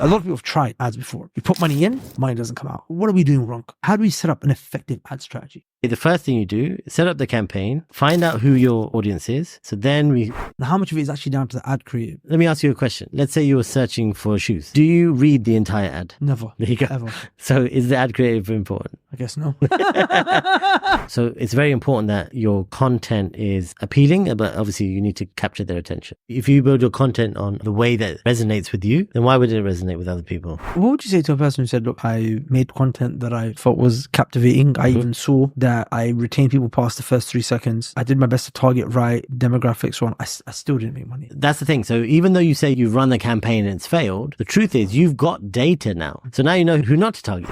A lot of people have tried ads before. You put money in, money doesn't come out. What are we doing wrong? How do we set up an effective ad strategy? The first thing you do, set up the campaign, find out who your audience is. So then Now, how much of it is actually down to the ad creative? let me ask you a question. Let's say you were searching for shoes. Do you read the entire ad? Never. There you go. Ever. So is the ad creative important? I guess no. So it's very important that your content is appealing, but obviously you need to capture their attention. If you build your content on the way that resonates with you, then why would it resonate with other people? What would you say to a person who said, look, I made content that I thought was captivating. I even saw that I retained people past the first 3 seconds. I did my best to target right demographics on. I still didn't make money. That's the thing. So even though you say you've run the campaign and it's failed, the truth is you've got data now. So now you know who not to target.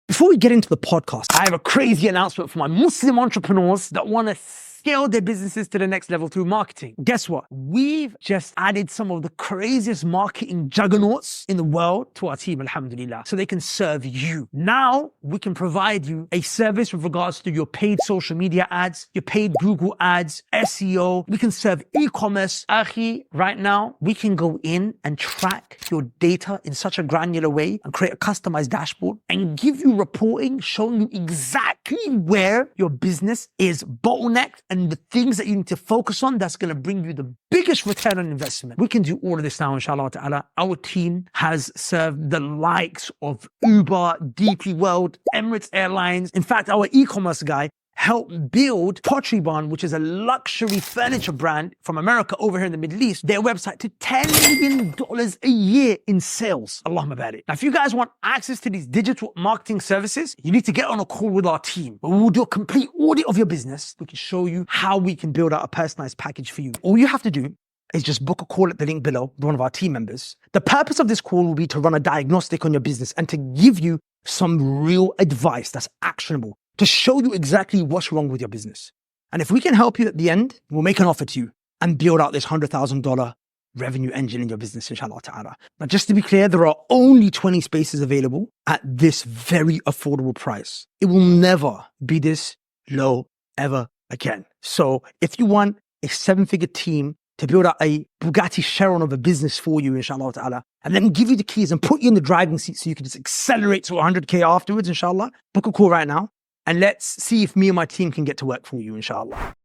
Before we get into the podcast, I have a crazy announcement for my Muslim entrepreneurs that want to scale their businesses to the next level through marketing. Guess what? We've just added some of the craziest marketing juggernauts in the world to our team, alhamdulillah, so they can serve you. Now, we can provide you a service with regards to your paid social media ads, your paid Google ads, SEO. We can serve e-commerce. Akhi, right now, we can go in and track your data in such a granular way and create a customized dashboard and give you reporting showing you exactly where your business is bottlenecked and the things that you need to focus on that's going to bring you the biggest return on investment. We can do all of this now, inshallah ta'ala. Our team has served the likes of Uber, DP World, Emirates Airlines. In fact, our e-commerce guy helped build Pottery Barn, which is a luxury furniture brand from America over here in the Middle East, their website to $10 million a year in sales. Allahumma barik. Now, if you guys want access to these digital marketing services, you need to get on a call with our team. We will do a complete audit of your business. We can show you how we can build out a personalized package for you. All you have to do is just book a call at the link below with one of our team members. The purpose of this call will be to run a diagnostic on your business and to give you some real advice that's actionable, to show you exactly what's wrong with your business. And if we can help you at the end, we'll make an offer to you and build out this $100,000 revenue engine in your business, inshallah ta'ala. Now, just to be clear, there are only 20 spaces available at this very affordable price. It will never be this low ever again. So if you want a 7-figure team to build out a Bugatti Chiron of a business for you, inshallah ta'ala, and then give you the keys and put you in the driving seat so you can just accelerate to 100K afterwards, inshallah, book a call right now. And let's see if me and my team can get to work for you, inshallah.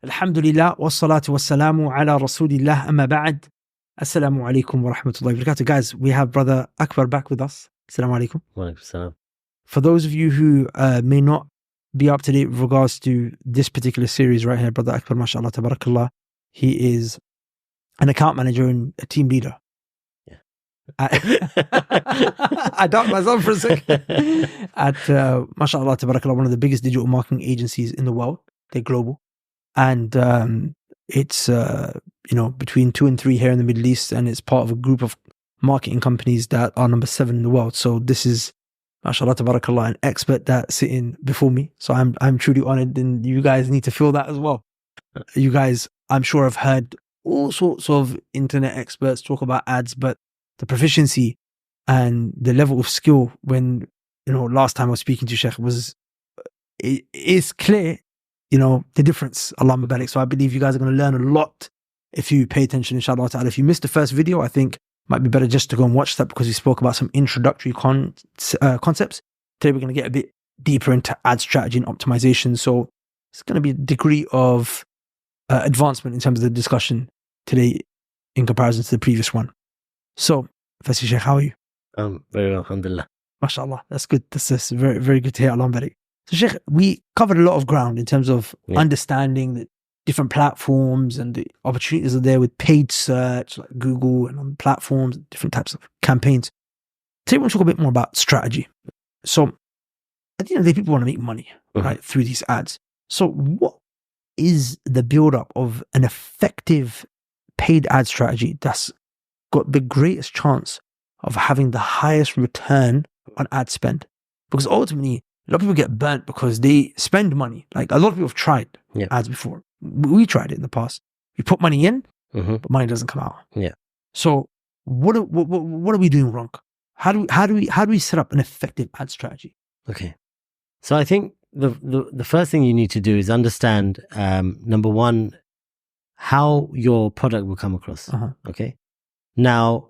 Alhamdulillah, wassalatu wassalamu ala rasulillah, amma ba'd. Assalamu alaikum wa rahmatullahi wa barakatuh. Guys, we have Brother Akbar back with us. Assalamu alaikum. Wa alaikum salam. For those of you who may not be up to date with regards to this particular series right here, Brother Akbar, mashallah, tabarakallah, he is an account manager and a team leader. I doubt myself for a second. At mashallah tabarakallah, one of the biggest digital marketing agencies in the world. They're global, and it's between 2 and 3 here in the Middle East, and it's part of a group of marketing companies that are number 7 in the world. So this is mashallah tabarakallah, an expert that's sitting before me. So I'm truly honored, and you guys need to feel that as well. You guys, I'm sure, have heard all sorts of internet experts talk about ads, but the proficiency and the level of skill when, last time I was speaking to Sheikh it is clear, the difference. Allahumma barik. So I believe you guys are going to learn a lot if you pay attention, inshallah ta'ala. If you missed the first video, I think it might be better just to go and watch that because we spoke about some introductory concepts. Today we're going to get a bit deeper into ad strategy and optimization. So it's going to be a degree of advancement in terms of the discussion today in comparison to the previous one. So, firstly, Sheikh, how are you? Very well, alhamdulillah. MashaAllah, that's good. That's very, very good to hear. Allahumma barik. So, Sheikh, we covered a lot of ground in terms of understanding the different platforms and the opportunities are there with paid search, like Google and on platforms, different types of campaigns. Today, we'll talk a bit more about strategy. So, at the end of the day, people want to make money, right, through these ads. So, what is the build-up of an effective paid ad strategy that's got the greatest chance of having the highest return on ad spend? Because ultimately, a lot of people get burnt because they spend money. Like a lot of people have tried ads before. We tried it in the past. We put money in, but money doesn't come out. Yeah. So what are we doing wrong? How do we set up an effective ad strategy? Okay. So I think the first thing you need to do is understand, number one, how your product will come across. Okay. Now,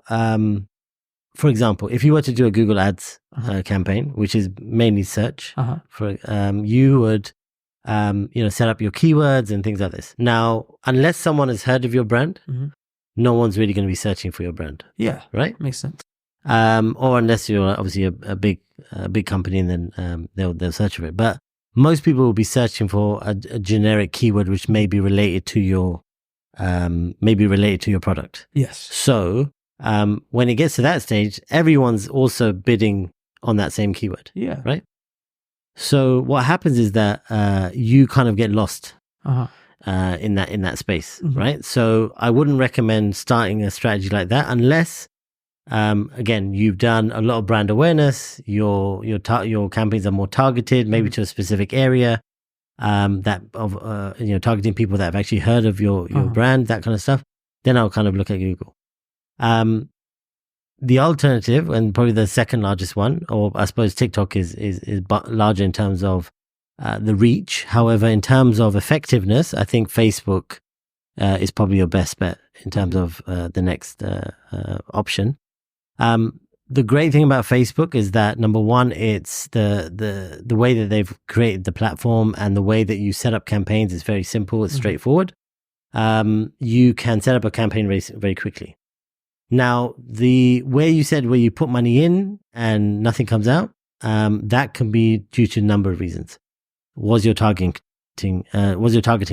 for example, if you were to do a Google Ads campaign, which is mainly search, you would set up your keywords and things like this. Now, unless someone has heard of your brand, no one's really going to be searching for your brand. Yeah, right. Makes sense. Or unless you're obviously a big company, and then they'll search for it. But most people will be searching for a generic keyword which may be related to your product. Yes. So when it gets to that stage, everyone's also bidding on that same keyword. Yeah. Right. So what happens is that you kind of get lost in that space, right? So I wouldn't recommend starting a strategy like that unless, again, you've done a lot of brand awareness. Your campaigns are more targeted, maybe to a specific area, targeting people that have actually heard of your brand, that kind of stuff. Then I'll kind of look at Google. The alternative, and probably the second largest one, or I suppose TikTok is larger in terms of the reach. However, in terms of effectiveness, I think Facebook is probably your best bet in terms of the next option. The great thing about Facebook is that, number one, it's the way that they've created the platform, and the way that you set up campaigns is very simple. It's straightforward. You can set up a campaign very, very quickly. Now, where you put money in and nothing comes out, that can be due to a number of reasons. Was your targeting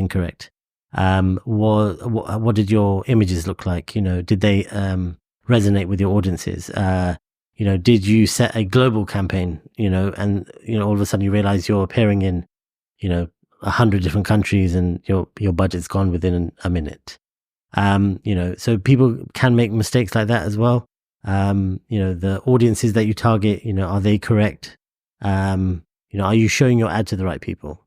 correct? What did your images look like? Did they resonate with your audiences? Did you set a global campaign? And all of a sudden you realize you're appearing in 100 different countries, and your budget's gone within a minute. So people can make mistakes like that as well. The audiences that you target, are they correct? Are you showing your ad to the right people?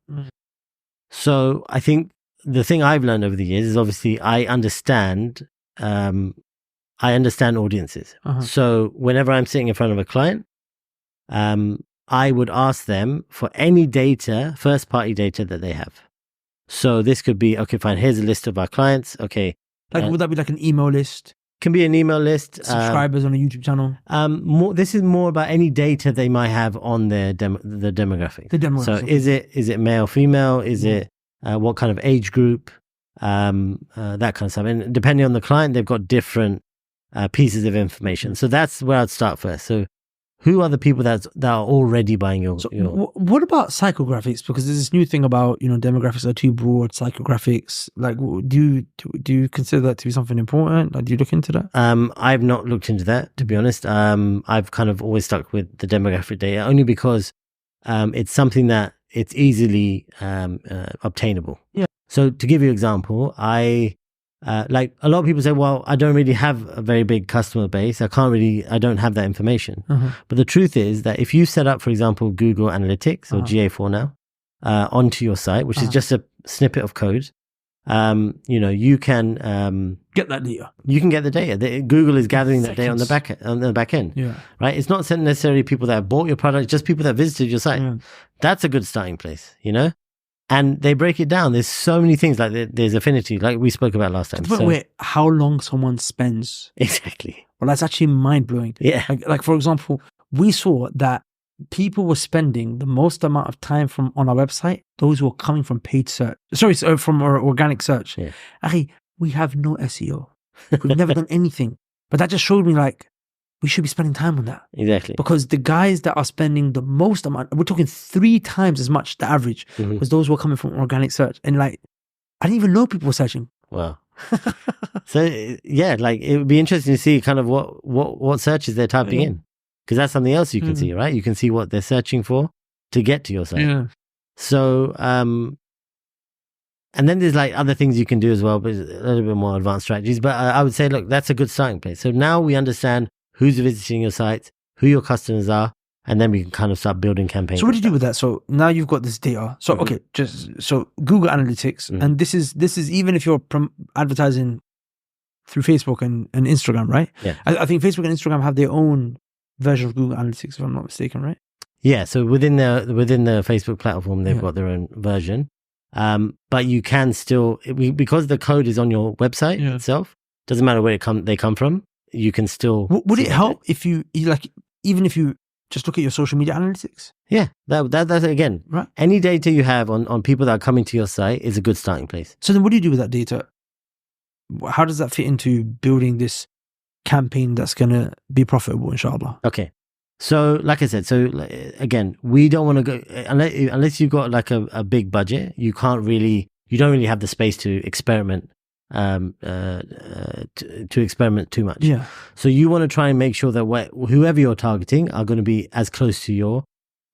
So I think the thing I've learned over the years is, obviously I understand audiences. So whenever I'm sitting in front of a client, I would ask them for any data, first party data that they have. So this could be, okay, fine, here's a list of our clients. Okay. Would that be like an email list? Can be an email list. Subscribers on a YouTube channel? This is more about any data they might have on their the demographic. The demographic. So is it male, female? Is it what kind of age group? That kind of stuff. And depending on the client, they've got different pieces of information. So that's where I'd start first. So who are the people that are already buying your... What about psychographics? Because there's this new thing about, demographics are too broad, psychographics. Like, do you consider that to be something important? Like, do you look into that? I've not looked into that, to be honest. I've kind of always stuck with the demographic data, only because it's something that it's easily obtainable. Yeah. So to give you an example, like a lot of people say, well, I don't really have a very big customer base. I don't have that information. But the truth is that if you set up, for example, Google Analytics or GA4 now onto your site, which is just a snippet of code, you can get that data. You can get the data. Google is gathering that data on the back end. Yeah. Right. It's not necessarily people that have bought your product, just people that visited your site. Yeah. That's a good starting place, And they break it down. There's so many things, like there's affinity, like we spoke about last time. Wait, how long someone spends. Exactly. Well, that's actually mind-blowing. Yeah. Like for example, we saw that people were spending the most amount of time on our website, those who were coming from paid search. From our organic search. Yeah. We have no SEO. We've never done anything. But that just showed me, like, we should be spending time on that. Exactly. Because the guys that are spending the most amount, we're talking 3 times as much, the average, was those who are coming from organic search. And like, I didn't even know people were searching. Wow. So yeah, like it would be interesting to see kind of what searches they're typing in. Because that's something else you can see, right? You can see what they're searching for to get to your site. Yeah. So, and then there's like other things you can do as well, but a little bit more advanced strategies. But I would say, look, that's a good starting place. So now we understand who's visiting your site, who your customers are, and then we can kind of start building campaigns. So what do you do with that? So now you've got this data. So okay, so Google Analytics, and this is even if you're advertising through Facebook and Instagram, right? Yeah. I think Facebook and Instagram have their own version of Google Analytics, if I'm not mistaken, right? Yeah. So within the Facebook platform, they've got their own version. But you can still, because the code is on your website itself, doesn't matter where they come from. you can still. Would it help if you like, even if you just look at your social media analytics? Yeah, that's again, right. Any data you have on people that are coming to your site is a good starting place. So then what do you do with that data? How does that fit into building this campaign that's going to be profitable, inshallah? Okay. So like I said, again, we don't want to go, unless you've got like a big budget, you don't really have the space to experiment, to experiment too much. Yeah. So you want to try and make sure that whoever you're targeting are going to be as close to your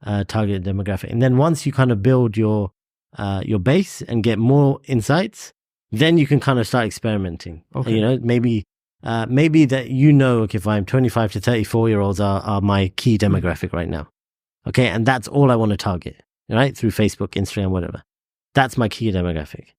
targeted demographic. And then once you kind of build your base and get more insights, then you can kind of start experimenting. Okay. You know, maybe that, okay, fine, 25 to 34-year-olds are my key demographic right now. Okay, and that's all I want to target, right? Through Facebook, Instagram, whatever. That's my key demographic.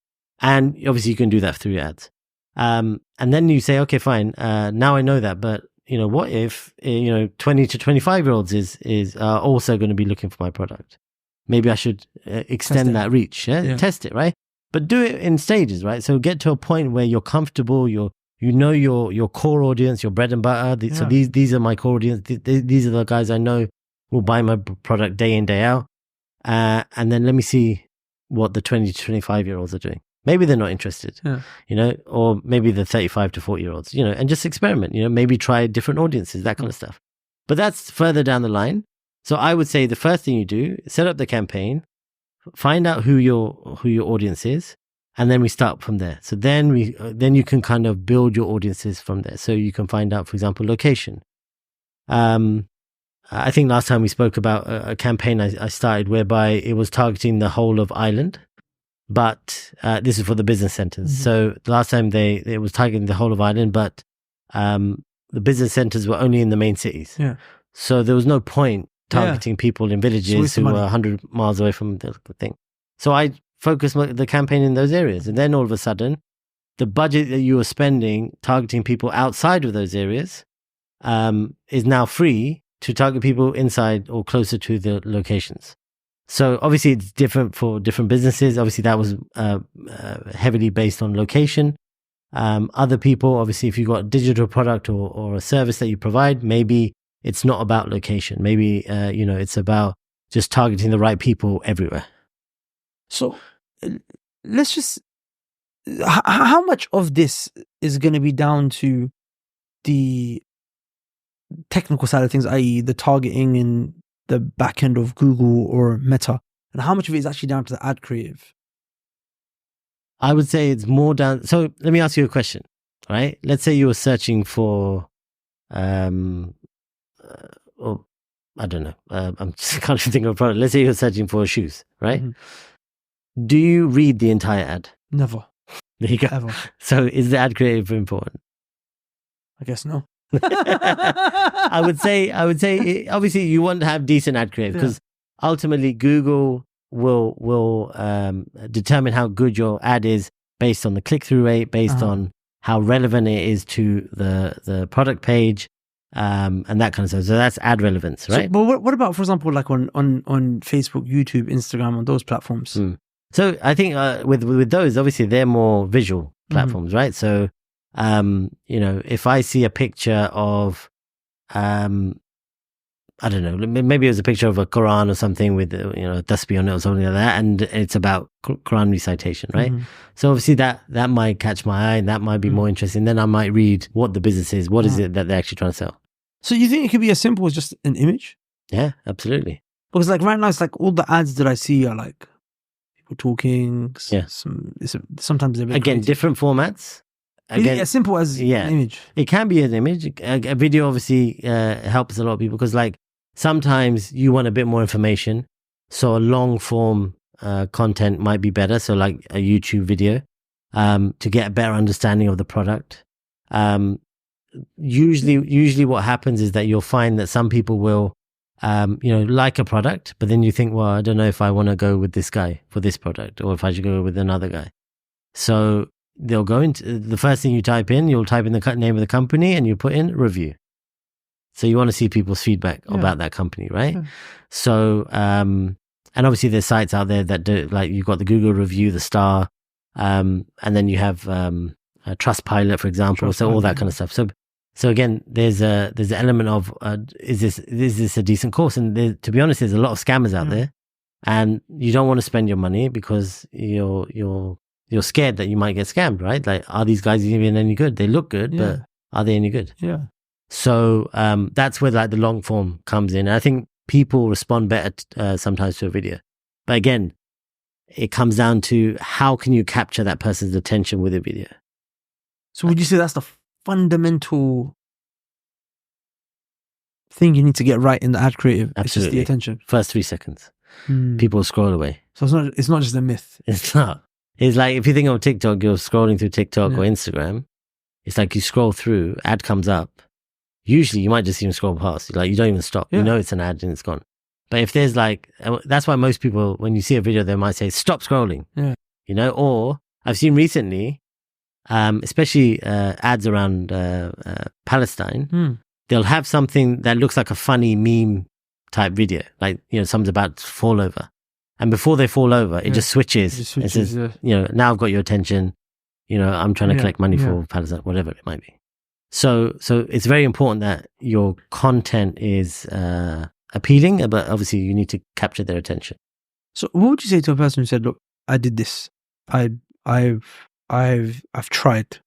And obviously you can do that through ads. And then you say, okay, fine, now I know that, but what if 20 to 25-year-olds is also going to be looking for my product? Maybe I should extend that reach, test it, right? But do it in stages, right? So get to a point where you're comfortable, you know your core audience, your bread and butter. So these are my core audience. These are the guys I know will buy my product day in, day out. And then let me see what the 20 to 25-year-olds are doing. Maybe they're not interested, or maybe the 35 to 40-year-olds, and just experiment, maybe try different audiences, that kind of stuff. But that's further down the line. So I would say the first thing you do, set up the campaign, find out who your audience is, and then we start from there. So then you can kind of build your audiences from there. So you can find out, for example, location. I think last time we spoke about a campaign I started whereby it was targeting the whole of Ireland, but this is for the business centers. Mm-hmm. So the last time it was targeting the whole of Ireland, but the business centers were only in the main cities. Yeah. So there was no point targeting people in villages who were 100 miles away from the thing. So I focused the campaign in those areas. And then all of a sudden, the budget that you were spending targeting people outside of those areas is now free to target people inside or closer to the locations. So obviously it's different for different businesses. Obviously that was heavily based on location. Other people, obviously if you've got a digital product or a service that you provide, maybe it's not about location. Maybe, it's about just targeting the right people everywhere. So let's just, how much of this is going to be down to the technical side of things, i.e. the targeting in the back end of Google or Meta, and how much of it is actually down to the ad creative? I would say it's more down. So let me ask you a question, right? Let's say you were searching for, or I don't know. I'm just can't even think of a product. Let's say you're searching for shoes, right? Mm-hmm. Do you read the entire ad? Never. There you go. Ever. So is the ad creative important? I guess no. I would say obviously you want to have decent ad creative because ultimately Google will determine how good your ad is based on the click-through rate, based on how relevant it is to the product page, and that kind of stuff. So that's ad relevance, right? So, but what about, for example, like on Facebook, YouTube, Instagram, on those platforms? So I think with those, obviously they're more visual platforms, right? So if I see a picture of, I don't know, maybe it was a picture of a Quran or something with, a tasbih on it or something like that, and it's about Quran recitation, right? So obviously that might catch my eye, and that might be more interesting. Then I might read what the business is, what is it that they're actually trying to sell. So you think it could be as simple as just an image? Yeah, absolutely. Because like right now, it's like all the ads that I see are like people talking. Yeah. Sometimes they're again creative. Different formats. Again, as simple as an image. It can be an image. A video obviously helps a lot of people because like sometimes you want a bit more information. So a long form content might be better. So like a YouTube video to get a better understanding of the product. Usually what happens is that you'll find that some people will like a product, but then you think, well, I don't know if I want to go with this guy for this product or if I should go with another guy. So they'll go into the first thing you type in, you'll type in the name of the company and you put in review. So you want to see people's feedback about that company, right? Yeah. So, and obviously there's sites out there that do, like you've got the Google review, the star, and then you have a Trustpilot, for example. So all that kind of stuff. So again, there's an element of is this a decent course? And to be honest, there's a lot of scammers out there, and you don't want to spend your money because you're scared that you might get scammed, right? Like, are these guys even any good? They look good, but are they any good? Yeah. So that's where like the long form comes in. And I think people respond better sometimes to a video, but again, it comes down to how can you capture that person's attention with a video. So would you say that's the fundamental thing you need to get right in the ad creative? Absolutely. It's just the attention. First 3 seconds. People scroll away. So it's not just a myth. It's not. It's like if you think of TikTok, you're scrolling through TikTok or Instagram. It's like you scroll through, ad comes up. Usually you might just even scroll past. Like you don't even stop. You know it's an ad and it's gone. But if there's like, that's why most people, when you see a video, they might say, stop scrolling. Yeah. You know, or I've seen recently, especially ads around Palestine, they'll have something that looks like a funny meme type video. Like, you know, someone's about to fall over. And before they fall over, it just switches. It says, you know, now I've got your attention. You know, I'm trying to collect money for Palestine, whatever it might be. So it's very important that your content is appealing, but obviously you need to capture their attention. So what would you say to a person who said, look, I did this. I've tried.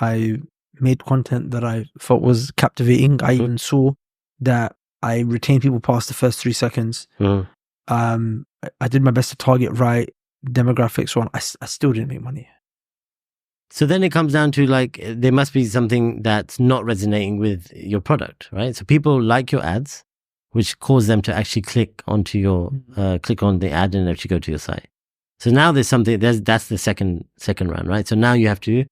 I made content that I thought was captivating. I even saw that I retained people past the first 3 seconds. I did my best to target right demographics, so on. I still didn't make money. So then it comes down to like, there must be something that's not resonating with your product, right? So people like your ads, which cause them to actually click onto your, click on the ad and actually go to your site. So now there's something, that's the second round, right? So now you have to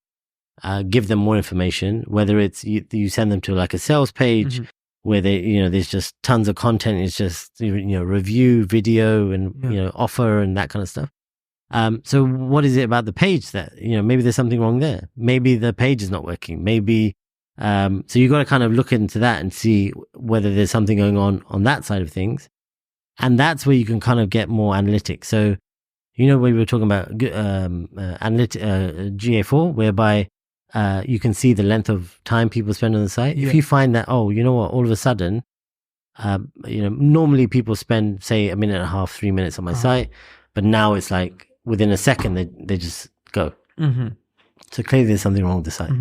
give them more information, whether it's you send them to like a sales page where they, you know, there's just tons of content. It's just, you know, review, video and, you know, offer and that kind of stuff. So what is it about the page that, you know, maybe there's something wrong there. Maybe the page is not working. Maybe, so you got to kind of look into that and see whether there's something going on that side of things. And that's where you can kind of get more analytics. So, you know, we were talking about GA4, whereby you can see the length of time people spend on the site. If you find that, oh, you know what, all of a sudden, you know, normally people spend, say, 1.5 minutes, 3 minutes on my site, but now it's like within a second, they just go. So clearly there's something wrong with the site.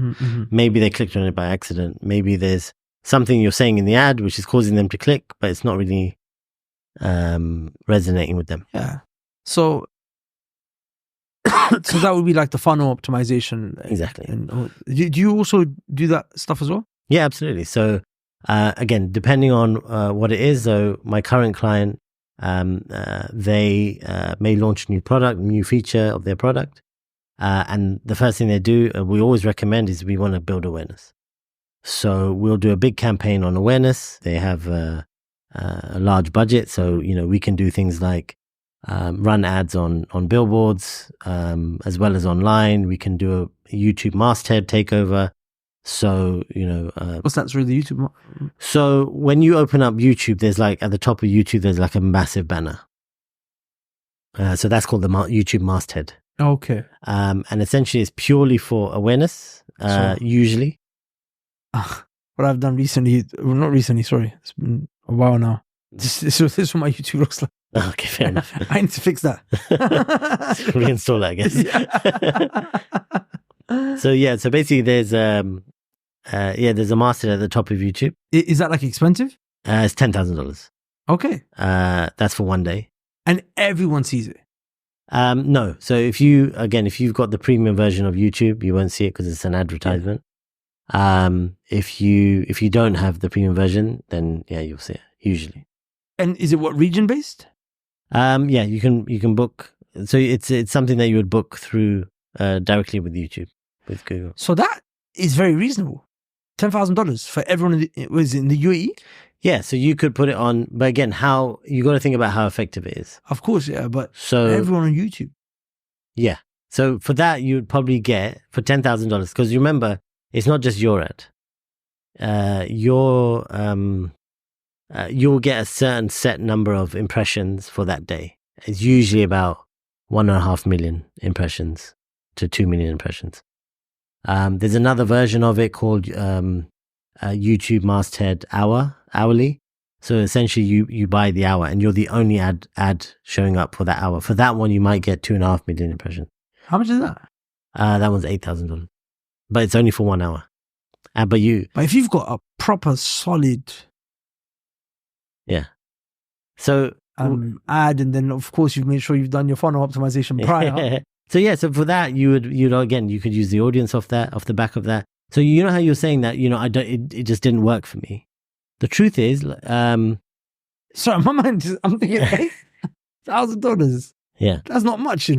Maybe they clicked on it by accident. Maybe there's something you're saying in the ad which is causing them to click, but it's not really resonating with them. Yeah. So that would be like the funnel optimization. Exactly. And do you also do that stuff as well? Yeah, absolutely. So again, depending on what it is, so my current client, they may launch a new product, new feature of their product. And the first thing they do, we always recommend, is we want to build awareness. So we'll do a big campaign on awareness. They have a large budget. So, you know, we can do things like run ads on billboards, as well as online. We can do a YouTube masthead takeover. So, you know, what's that? Sorry, the YouTube. So when you open up YouTube, there's like at the top of YouTube, there's like a massive banner. So that's called the YouTube masthead. Okay. And essentially it's purely for awareness, usually. What I've done recently, well, not recently, sorry, it's been a while now. This is what my YouTube looks like. Okay, fair enough. I need to fix that. Reinstall that, I guess. So yeah, so basically there's there's a masthead at the top of YouTube. Is that like expensive? It's $10,000. Okay. That's for one day. And everyone sees it? No. So if you've got the premium version of YouTube, you won't see it because it's an advertisement. If you don't have the premium version, then yeah, you'll see it usually. And is it region based? Yeah, you can book. So it's something that you would book through directly with YouTube, with Google. So that is very reasonable. $10,000 for everyone in the UAE. Yeah, so you could put it on, but again, how you got to think about how effective it is. Of course, yeah, but so everyone on YouTube. Yeah, so for that you would probably get for $10,000 because you remember it's not just your ad. You'll get a certain set number of impressions for that day. It's usually about 1.5 million impressions to 2 million impressions. There's another version of it called YouTube masthead hourly. So essentially you buy the hour and you're the only ad showing up for that hour. For that one, you might get 2.5 million impressions. How much is that? That one's $8,000, but it's only for 1 hour. But if you've got a proper solid so ad, and then of course you've made sure you've done your funnel optimization prior. So for that you could use the audience off the back of that. So you know how you're saying that, it just didn't work for me. The truth is, sorry, my mind I'm thinking $8,000. Yeah, that's not much,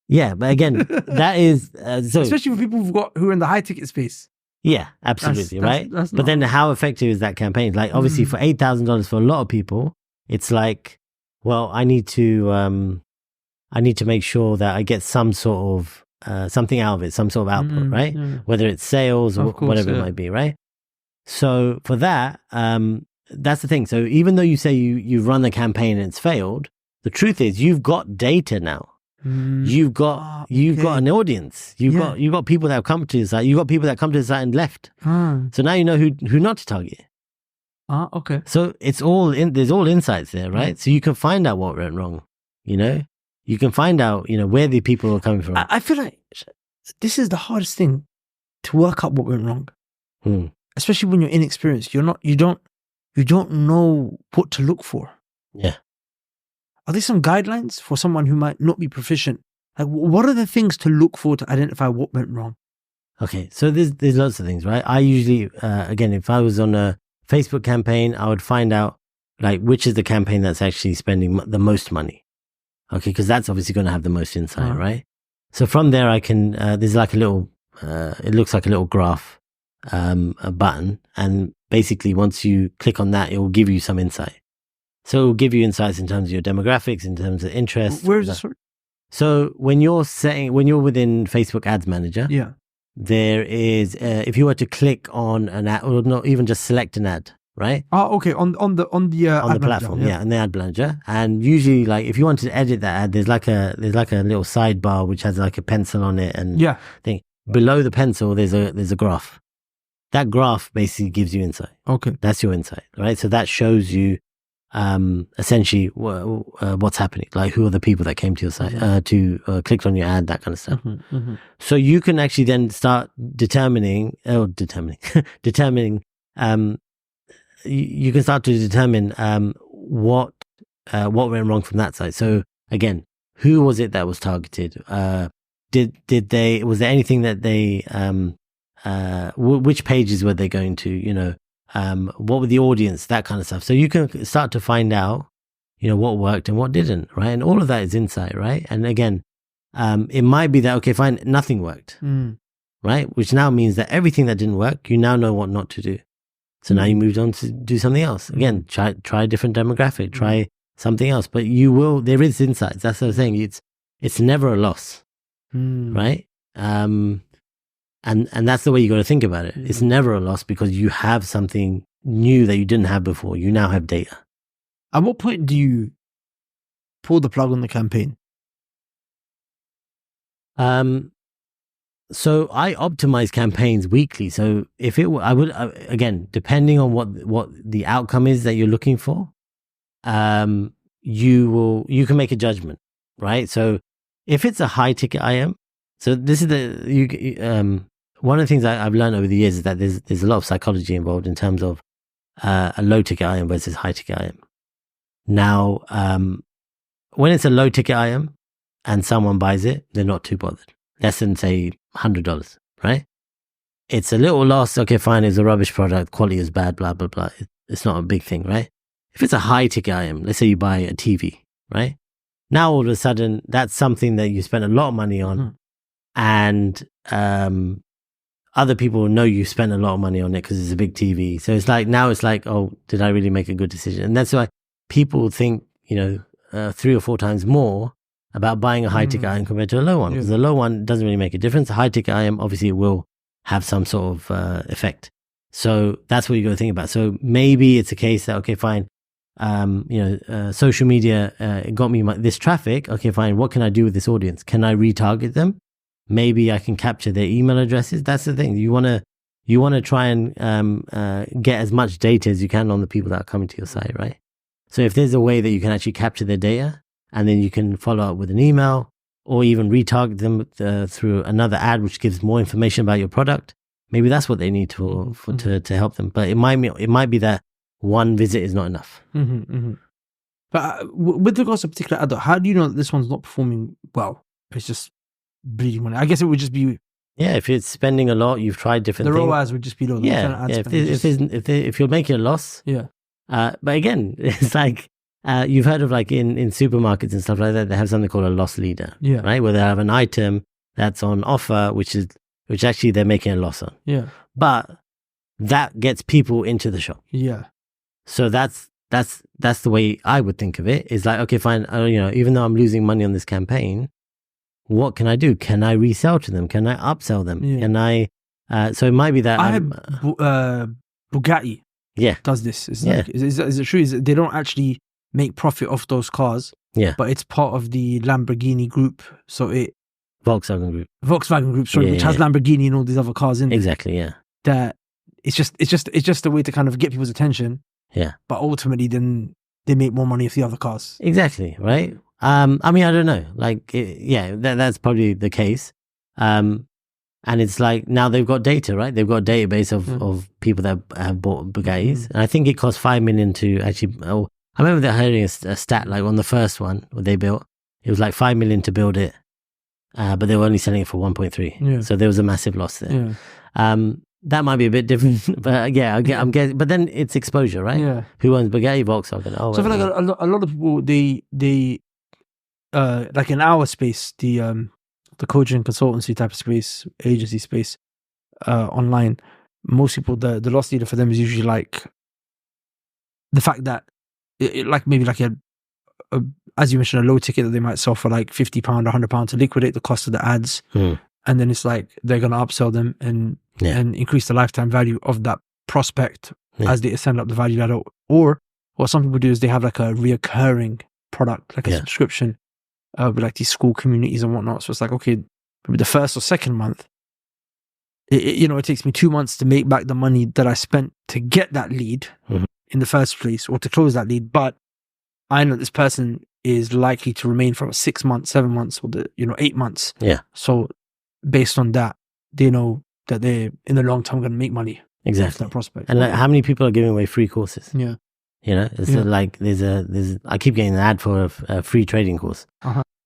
Yeah, but again, that is especially for people who are in the high ticket space. Yeah, absolutely, right? But then how effective is that campaign? Like, obviously, for $8,000 for a lot of people, it's like, well, I need to make sure that I get some sort of something out of it, some sort of output, right? Yeah. Whether it's sales or whatever it might be, right? So for that, that's the thing. So even though you say you've run the campaign and it's failed, the truth is you've got data now. You've got an audience. You've got people that have come to the site. You've got people that come to the site and left. So now you know who not to target. Okay. So it's there's all insights there, right? So you can find out what went wrong. You can find out where the people are coming from. I feel like this is the hardest thing, to work out what went wrong. Especially when you're inexperienced. You don't know what to look for. Yeah. Are there some guidelines for someone who might not be proficient? Like, what are the things to look for to identify what went wrong? Okay, so there's lots of things, right? I usually, again, if I was on a Facebook campaign, I would find out like which is the campaign that's actually spending the most money. Okay, because that's obviously going to have the most insight, right? So from there, I can. There's like a little. It looks like a little graph, a button, and basically once you click on that, it will give you some insight. So it will give you insights in terms of your demographics, in terms of interest. Where is this? So when you're within Facebook Ads Manager, there is if you were to click on an ad, or not even just select an ad, right? Okay, on the ad platform, manager, in the ad manager, and usually like if you wanted to edit that ad, there's like a little sidebar which has like a pencil on it, and thing below the pencil there's a graph. That graph basically gives you insight. Okay, that's your insight, right? So that shows you. Essentially what's happening, like who are the people that came to your site, clicked on your ad, that kind of stuff. So you can actually then start determining, you can start to determine what went wrong from that side. So again, who was it that was targeted? Was there anything that they which pages were they going to, what were the audience, that kind of stuff. So you can start to find out, what worked and what didn't, right? And all of that is insight, right? And again, it might be that, okay, fine, nothing worked, right? Which now means that everything that didn't work, you now know what not to do. So now you moved on to do something else. Again, try a different demographic, try something else. But there is insights. That's what I'm saying. It's never a loss, right? And that's the way you got to think about it. It's never a loss because you have something new that you didn't have before. You now have data. At what point do you pull the plug on the campaign? So I optimize campaigns weekly. So if I would again, depending on what the outcome is that you're looking for, you can make a judgment, right? So if it's a high ticket item, so this is one of the things I've learned over the years is that there's a lot of psychology involved in terms of a low ticket item versus high ticket item. Now, when it's a low ticket item and someone buys it, they're not too bothered. Less than say $100, right? It's a little loss. Okay, fine. It's a rubbish product. Quality is bad. Blah blah blah. It's not a big thing, right? If it's a high ticket item, let's say you buy a TV, right? Now all of a sudden that's something that you spent a lot of money on, and other people know you spent a lot of money on it because it's a big TV. So it's like, oh, did I really make a good decision? And that's why people think, 3 or 4 times more about buying a high ticket item compared to a low one. Because the low one doesn't really make a difference. A high ticket item, obviously, it will have some sort of effect. So that's what you got to think about. So maybe it's a case that, okay, fine, social media got me this traffic. Okay, fine. What can I do with this audience? Can I retarget them? Maybe I can capture their email addresses. That's the thing. You want to you want to try and get as much data as you can on the people that are coming to your site, right? So if there's a way that you can actually capture their data and then you can follow up with an email or even retarget them through another ad which gives more information about your product, maybe that's what they need to help them. But it might be that one visit is not enough. But with regards to a particular ad, how do you know that this one's not performing well? It's just bleeding money. I guess it would just be... Yeah, if it's spending a lot, you've tried different things. The ROAS would just be low. If you're making a loss. Yeah. But again, it's like, you've heard of like in supermarkets and stuff like that, they have something called a loss leader. Yeah. Right? Where they have an item that's on offer, which actually they're making a loss on. Yeah. But that gets people into the shop. Yeah. So that's the way I would think of it. Is like, okay, fine. Even though I'm losing money on this campaign, what can I do? Can I resell to them? Can I upsell them? Yeah. Can I? So it might be that I had Bugatti. Yeah, does this? Is it true? Is it, they don't actually make profit off those cars? Yeah, but it's part of the Lamborghini group. So Volkswagen Group, sorry, which has Lamborghini and all these other cars in. Exactly. Yeah. That it's just a way to kind of get people's attention. Yeah. But ultimately, then they make more money off the other cars. Exactly. Right. I mean, I don't know. Like, that's probably the case. And it's like now they've got data, right? They've got a database of people that have bought Bugattis. And I think it cost 5 million to actually. Oh, I remember they hearing a stat like on the first one what they built. It was like 5 million to build it, but they were only selling it for 1.3. Yeah. So there was a massive loss there. Yeah. That might be a bit different, but yeah, I'm getting. But then it's exposure, right? Yeah. Who owns Bugatti, Volkswagen? Oh, so I feel like a lot of people they like in our space, the coaching consultancy type of space, agency space, online, most people, the loss leader for them is usually like the fact that like maybe like a as you mentioned, a low ticket that they might sell for like £50, £100 to liquidate the cost of the ads. And then it's like they're going to upsell them and increase the lifetime value of that prospect as they ascend up the value ladder. Or what some people do is they have like a reoccurring product, like a subscription with like these school communities and whatnot. So it's like, okay, maybe the first or second month, it takes me 2 months to make back the money that I spent to get that lead in the first place or to close that lead. But I know this person is likely to remain for 6 months, 7 months, or 8 months. Yeah. So based on that, they know that they're in the long term going to make money. Exactly. That prospect. And like, how many people are giving away free courses? Yeah. It's like I keep getting an ad for a free trading course,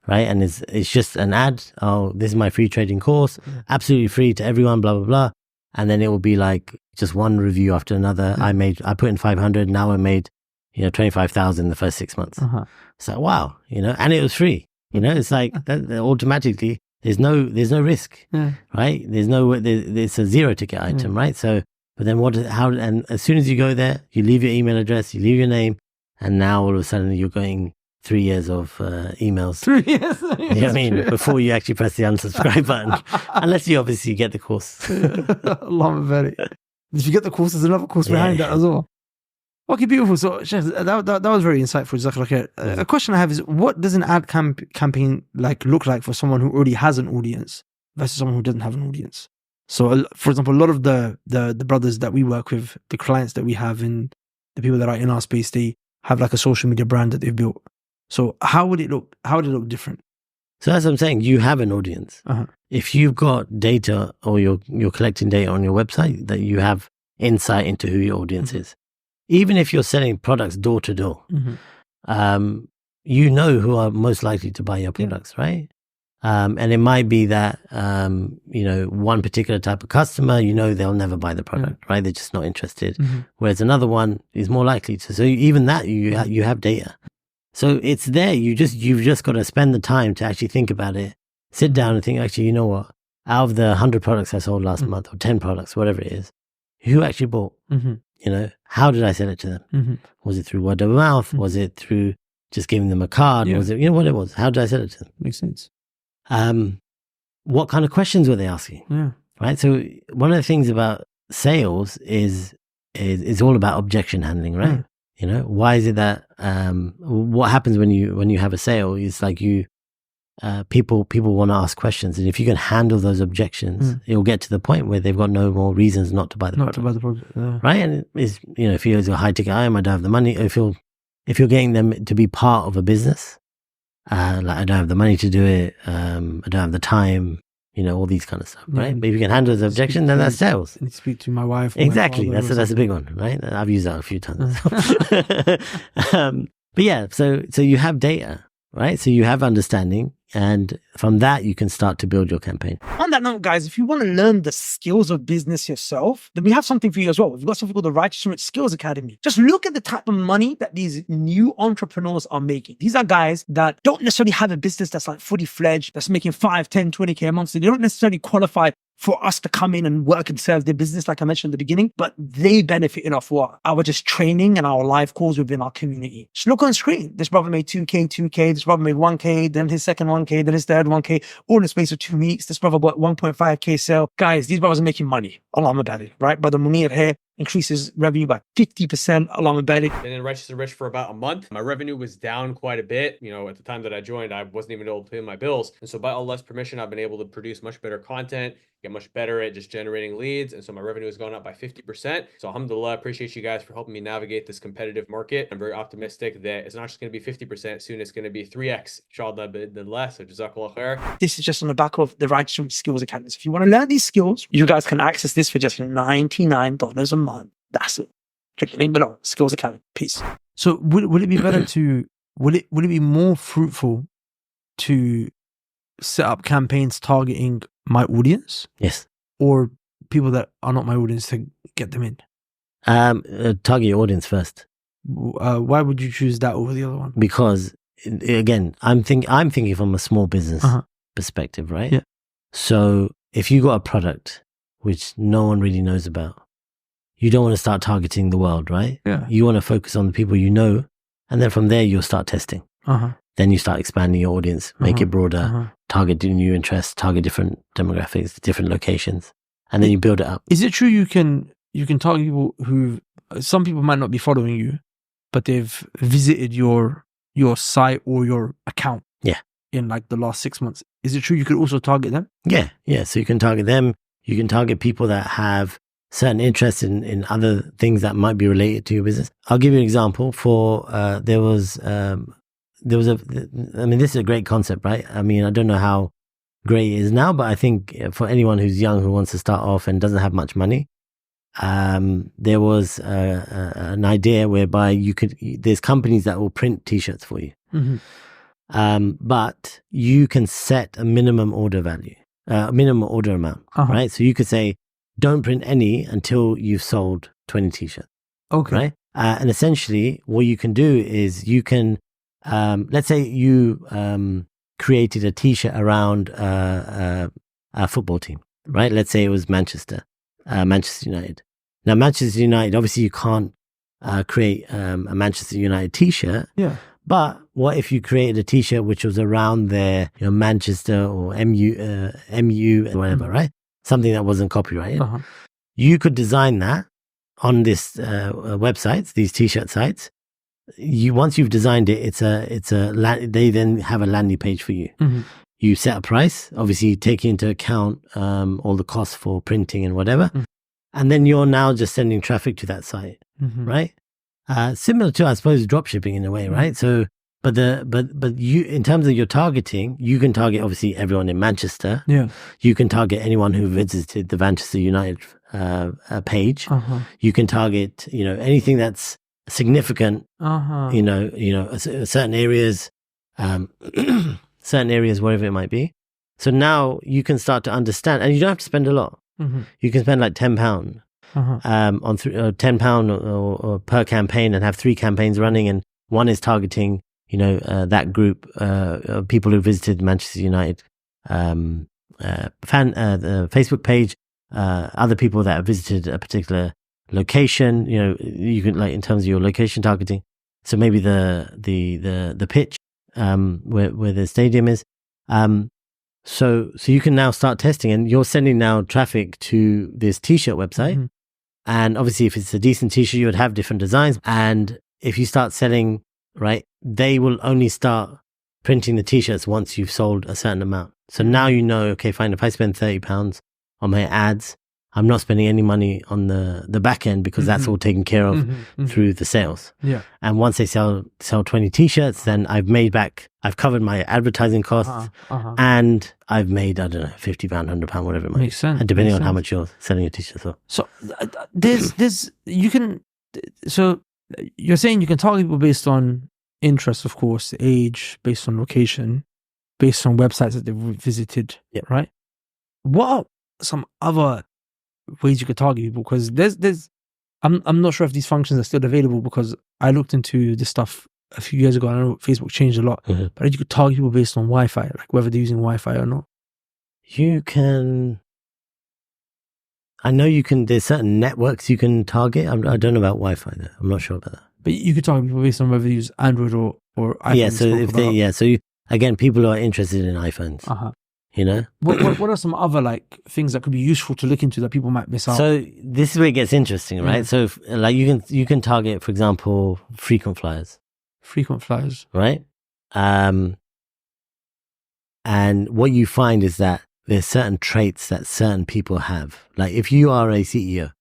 right? And it's just an ad. Oh, this is my free trading course, absolutely free to everyone, blah blah blah. And then it will be like just one review after another. I put in 500. Now I made 25,000 in the first 6 months. It's like, wow, and it was free. It's like that automatically. There's no risk, right? It's a zero ticket item, right? So. But then and as soon as you go there, you leave your email address, you leave your name, and now all of a sudden you're going 3 years of emails. 3 years? You know what I mean? Before you actually press the unsubscribe button. Unless you obviously get the course. Allah. If you get the course, there's another course behind that as well. Okay, beautiful. So, Sheikh, that was very insightful. A question I have is, what does an ad campaign look like for someone who already has an audience versus someone who doesn't have an audience? So, for example, a lot of the brothers that we work with, the clients that we have, and the people that are in our space, they have like a social media brand that they've built. So, how would it look? How would it look different? So, as I'm saying, you have an audience. If you've got data or you're collecting data on your website, that you have insight into who your audience is. Even if you're selling products door to door, you know who are most likely to buy your products, right? And it might be that, one particular type of customer, they'll never buy the product, right? They're just not interested. Whereas another one is more likely to. So even that, you have data. So it's there. You've just got to spend the time to actually think about it. Sit down and think, actually, you know what? Out of the 100 products I sold last month, or 10 products, whatever it is, who actually bought? How did I sell it to them? Was it through word of mouth? Was it through just giving them a card? Was it, what it was? How did I sell it to them? Makes sense. What kind of questions were they asking? Yeah. Right. So one of the things about sales is all about objection handling, right? Why is it that, what happens when you have a sale is like you people want to ask questions, and if you can handle those objections, it'll get to the point where they've got no more reasons not to buy the product. Right? And it is, if you're a high ticket item, I don't have the money. If you're getting them to be part of a business, like I don't have the money to do it, I don't have the time, all these kind of stuff, right? But if you can handle the objection, then that's sales. I need to speak to my wife. Exactly. That's a big one, right? I've used that a few times. But yeah, so you have data, right? So you have understanding, and from that you can start to build your campaign. On that note, guys, if you want to learn the skills of business yourself, then we have something for you as well. We've got something called the Righteous Rich Skills Academy. Just look at the type of money that these new entrepreneurs are making. These are guys that don't necessarily have a business that's like fully fledged, that's making 5, 10, 20K a month. So they don't necessarily qualify for us to come in and work and serve their business, like I mentioned at the beginning, but they benefited off what? Our just training and our live calls within our community. Just look on screen. This brother made 2K, this brother made 1K, then his second 1K, then his third 1K, all in the space of 2 weeks. This brother bought 1.5K sale. Guys, these brothers are making money. Allah about it, right? Brother Munir here increases revenue by 50% along with Been in Righteous and Rich for about a month. My revenue was down quite a bit. At the time that I joined, I wasn't even able to pay my bills. And so by Allah's permission, I've been able to produce much better content, get much better at just generating leads. And so my revenue has gone up by 50%. So alhamdulillah, I appreciate you guys for helping me navigate this competitive market. I'm very optimistic that it's not just going to be 50%. Soon it's going to be 3x, inshallah, than less. So jazakallah khair. This is just on the back of the Righteous Rich Skills Academy. So if you want to learn these skills, you guys can access this for just $99 a month. That's it. Click the link below. Skills Academy. Peace. So would it be better would it be more fruitful to set up campaigns targeting my audience? Yes. Or people that are not my audience to get them in? Target your audience first. Why would you choose that over the other one? Because again, I'm thinking from a small business perspective, right? Yeah. So if you got a product which no one really knows about, you don't want to start targeting the world, right? Yeah. You want to focus on the people you know, and then from there you'll start testing. Then you start expanding your audience, make it broader, target new interests, target different demographics, different locations, and then you build it up. Is it true you can target people some people might not be following you, but they've visited your site or your account? Yeah. In like the last 6 months. Is it true you could also target them? Yeah. So you can target them. You can target people that have certain interests in other things that might be related to your business. I'll give you an example. There was this is a great concept, right? I mean, I don't know how great it is now, but I think for anyone who's young who wants to start off and doesn't have much money, there was an idea whereby there's companies that will print T-shirts for you. But you can set a minimum order value, minimum order amount, right? So you could say, don't print any until you've sold 20 T-shirts. Okay. Right? And essentially what you can do is you can, let's say you created a T-shirt around a football team, right? Let's say it was Manchester United. Now, Manchester United, obviously you can't create a Manchester United T-shirt. Yeah. But what if you created a T-shirt which was around their Manchester or MU or whatever, right? Something that wasn't copyrighted. You could design that on this websites, these T-shirt sites. Once you've designed it, they then have a landing page for you. You set a price, obviously taking into account all the costs for printing and whatever, and then you're now just sending traffic to that site, right? Similar to, I suppose, dropshipping in a way, right? So, but you, in terms of your targeting, you can target obviously everyone in Manchester. Yeah. You can target anyone who visited the Manchester United page. You can target, anything that's significant. Certain areas, wherever it might be. So now you can start to understand, and you don't have to spend a lot. You can spend like £10 on £10 or per campaign, and have 3 campaigns running, and one is targeting that group of people who visited Manchester United the Facebook page, other people that have visited a particular location. You can, like, in terms of your location targeting, so maybe the pitch where the stadium is. So you can now start testing, and you're sending now traffic to this T-shirt website. And obviously, if it's a decent T-shirt, you would have different designs. And if you start selling, right, they will only start printing the t-shirts once you've sold a certain amount. So now you know, okay, fine, if I spend £30 on my ads, I'm not spending any money on the back end because that's all taken care of through the sales. Yeah. And once they sell 20 t-shirts, then I've covered my advertising costs and I've made, I don't know, £50, £100, whatever it might Makes sense. And depending Makes on how sense. much you're selling your t-shirts for. So so you're saying you can target people based on interest, of course, age, based on location, based on websites that they've visited, right? What are some other ways you could target people? Because I'm not sure if these functions are still available, because I looked into this stuff a few years ago. I know Facebook changed a lot, but you could target people based on Wi-Fi, like whether they're using Wi-Fi or not. I know you can, there's certain networks you can target. I don't know about Wi-Fi though. I'm not sure about that. But you could target people based on whether they use Android or iPhone. Again, people who are interested in iPhones, you know? What are some other like things that could be useful to look into that people might miss out? So this is where it gets interesting, right? So like you can target, for example, frequent flyers. Frequent flyers. Right? And what you find is that there's certain traits that certain people have. Like if you are a CEO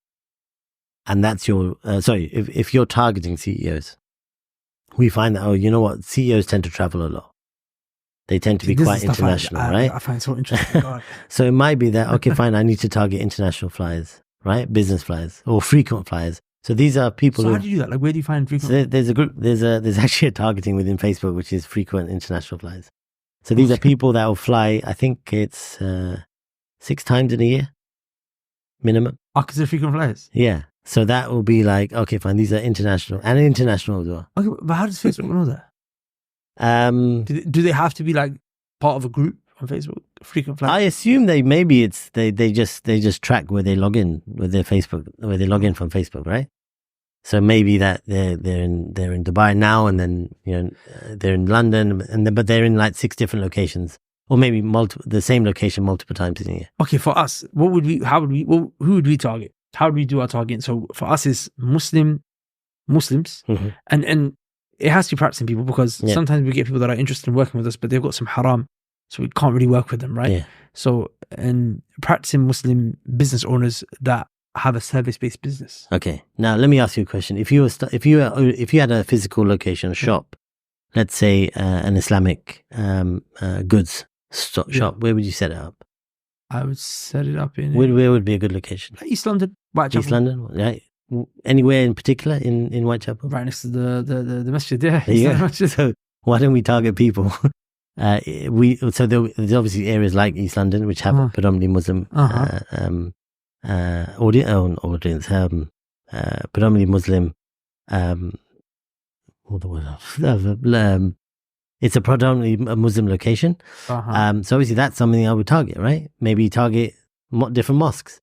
and that's your, if you're targeting CEOs, we find that, you know what? CEOs tend to travel a lot. They tend to be quite international, right? I find so interesting. God. So it might be that, okay, fine, I need to target international flyers, right? Business flyers or frequent flyers. So these are people So how do you do that? Like where do you find frequent? So there's a group, there's actually a targeting within Facebook, which is frequent international flyers. So these are people that will fly, I think it's 6 times in a year, minimum. Because they're frequent flyers? Yeah. So that will be like, okay, fine, these are international and international as well. Okay, but how does Facebook know that? Do they have to be like part of a group on Facebook? Frequent flyers? I assume they just track where they log in with their Facebook, where they log in from Facebook, right? So maybe that they're in Dubai now, and then they're in London, but they're in like 6 different locations, or maybe the same location multiple times in a year. Okay, for us, who would we target? How would we do our targeting? So for us, it's Muslims, and it has to be practicing people, because sometimes we get people that are interested in working with us, but they've got some haram, so we can't really work with them, right? Yeah. So, and practicing Muslim business owners that have a service-based business. Okay. Now let me ask you a question. If you had a physical location, a shop, let's say an Islamic goods shop, where would you set it up? I would set it up in where would be a good location? East London, Whitechapel. East London, right? Anywhere in particular in Whitechapel? Right next to the masjid there. Yeah. So why don't we target people? There's obviously areas like East London which have predominantly Muslim audience, predominantly Muslim. It's a predominantly a Muslim location. So obviously that's something I would target, right? Maybe target different mosques,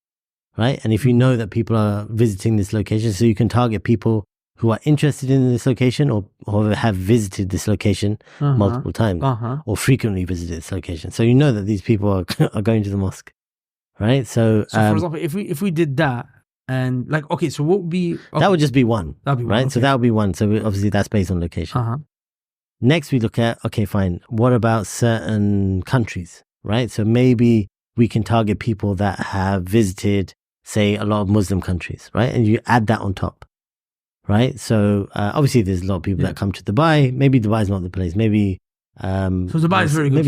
right? And if you know that people are visiting this location, so you can target people who are interested in this location or have visited this location multiple times or frequently visited this location. So you know that these people are going to the mosque, right? So for example, if we did that, and like, okay, so what would be... Okay. That would just be one, that'd be one, right? okay. So that would be one. So obviously that's based on location. Next we look at, okay, fine, what about certain countries, right? So maybe we can target people that have visited, say, a lot of Muslim countries, right? And you add that on top, right? So obviously there's a lot of people that come to Dubai. Maybe Dubai is not the place. Maybe... so Dubai is very good.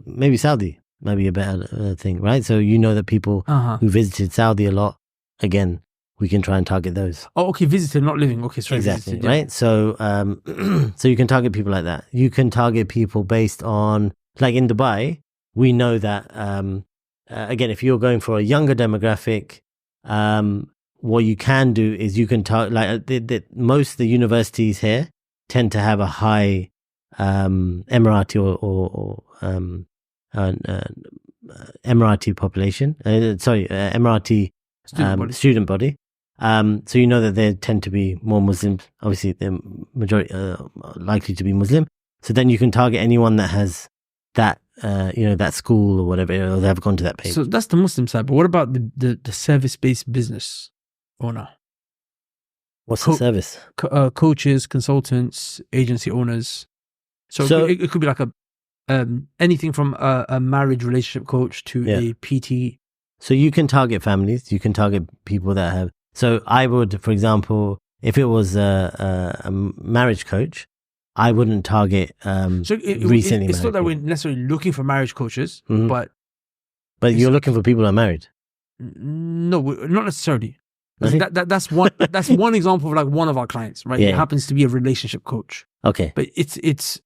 Maybe Saudi might be a better thing, right? So you know that people who visited Saudi a lot, again, we can try and target those. Oh, okay, visited, not living. Okay, sorry. Exactly, visited, right? So so you can target people like that. You can target people based on, like in Dubai, we know that, again, if you're going for a younger demographic, what you can do is you can target, like most of the universities here tend to have a high Emirati or Emirati population. Emirati student body. So you know that they tend to be more Muslims. Obviously, they're majority likely to be Muslim. So then you can target anyone that has that, that school or whatever, or they have gone to that page. So that's the Muslim side. But what about the service-based business owner? What's the service? Coaches, consultants, agency owners. So it could be like a anything from a marriage relationship coach to a PT. So you can target families. You can target people that have. So I would, for example, if it was a marriage coach, I wouldn't target recently. It's not that we're necessarily looking for marriage coaches, but you're looking for people who are married. No, not necessarily. That's one. That's one example of like one of our clients, right? It happens to be a relationship coach. Okay, but it's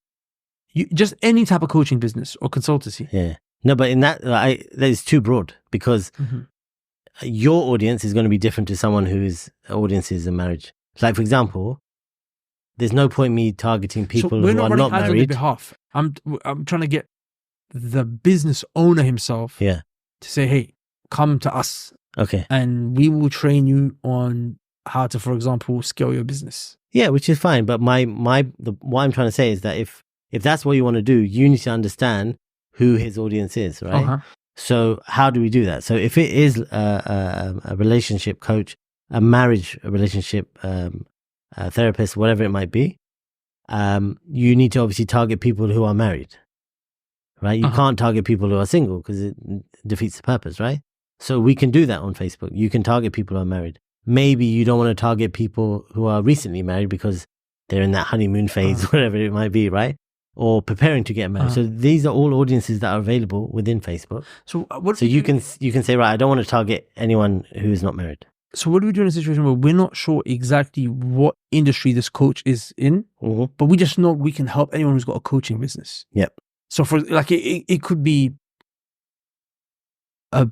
just any type of coaching business or consultancy. Yeah, no, but in that is too broad because your audience is going to be different to someone whose audience is a marriage. Like for example, there's no point me targeting people who are not married. On their behalf. I'm trying to get the business owner himself. To say, hey, come to us. Okay. And we will train you on how to, for example, scale your business. Yeah, which is fine. But what I'm trying to say is that if that's what you want to do, you need to understand who his audience is, right? So how do we do that? So if it is a relationship coach, a marriage relationship therapist, whatever it might be, you need to obviously target people who are married, right? You can't target people who are single because it defeats the purpose, right? So we can do that on Facebook. You can target people who are married. Maybe you don't want to target people who are recently married because they're in that honeymoon phase, whatever it might be, right? Or preparing to get married. So these are all audiences that are available within Facebook. So you can say, right, I don't want to target anyone who is not married. So what do we do in a situation where we're not sure exactly what industry this coach is in, but we just know we can help anyone who's got a coaching business? Yep. So for like it could be a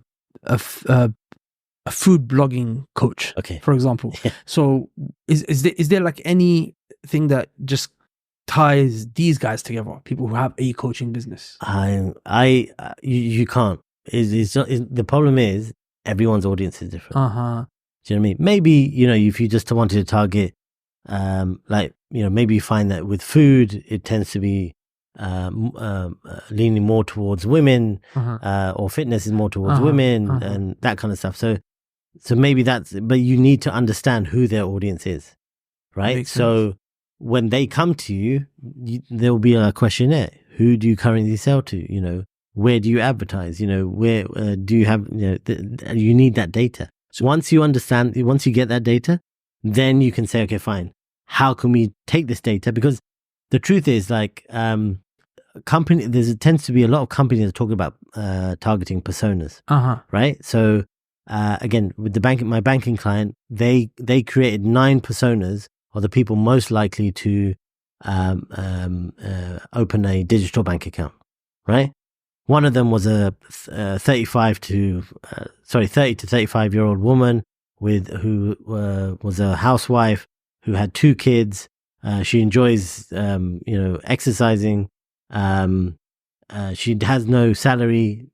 food blogging coach, for example. So is there like anything that just ties these guys together? People who have a coaching business. You can't. The problem is everyone's audience is different. Do you know what I mean? Maybe if you just wanted to target, maybe you find that with food it tends to be leaning more towards women, or fitness is more towards women, and that kind of stuff. So maybe but you need to understand who their audience is, right? So when they come to you, there will be a questionnaire. Who do you currently sell to? Where do you advertise? Where do you have? You need that data. So once you get that data, then you can say, okay, fine. How can we take this data? Because the truth is, like, there tends to be a lot of companies that talk about targeting personas, right? So again, with my banking client, they created 9 personas of the people most likely to open a digital bank account, right? One of them was a 30 to 35-year-old woman who was a housewife who had 2 kids. She enjoys, exercising. She has no salary,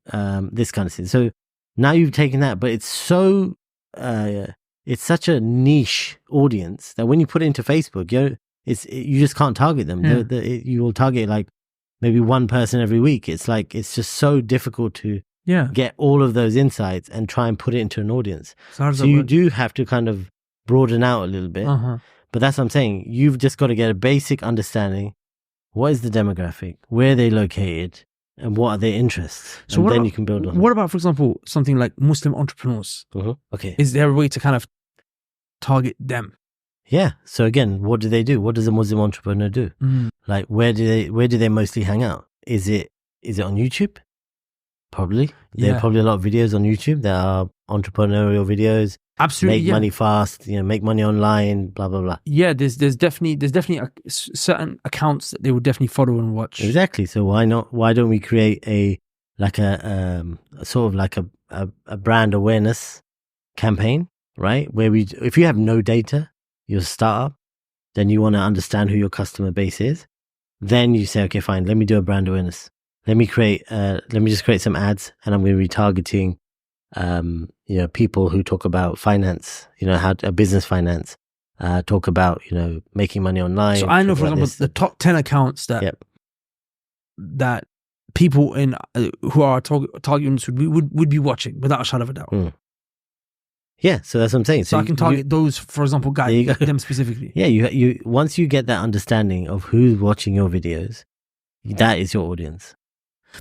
this kind of thing. So now you've taken that, but it's such a niche audience that when you put it into Facebook, you just can't target them. You will target like maybe one person every week. It's just so difficult to get all of those insights and try and put it into an audience. So you do have to kind of broaden out a little bit. But that's what I'm saying. You've just got to get a basic understanding. What is the demographic? Where are they located? And what are their interests? So then you can build on. What about, for example, something like Muslim entrepreneurs? Okay. Is there a way to kind of target them? Yeah. So again, what do they do? What does a Muslim entrepreneur do? Like, where do they mostly hang out? Is it on YouTube? Probably. There are probably a lot of videos on YouTube that are entrepreneurial videos. Absolutely. Make money fast, make money online, blah, blah, blah. Yeah, there's definitely certain accounts that they would definitely follow and watch. Exactly. So why don't we create a sort of like a brand awareness campaign, right? Where if you have no data, you're a startup, then you want to understand who your customer base is. Then you say, okay, fine, let me do a brand awareness. Let me just create some ads, and I'm going to be targeting, people who talk about finance, how business finance, talk about, making money online. So I know, for example, the top 10 accounts that people who are targeting would be watching without a shadow of a doubt. Yeah, so that's what I'm saying. So I can target those, for example, guys, them specifically. Yeah, you once you get that understanding of who's watching your videos, that is your audience.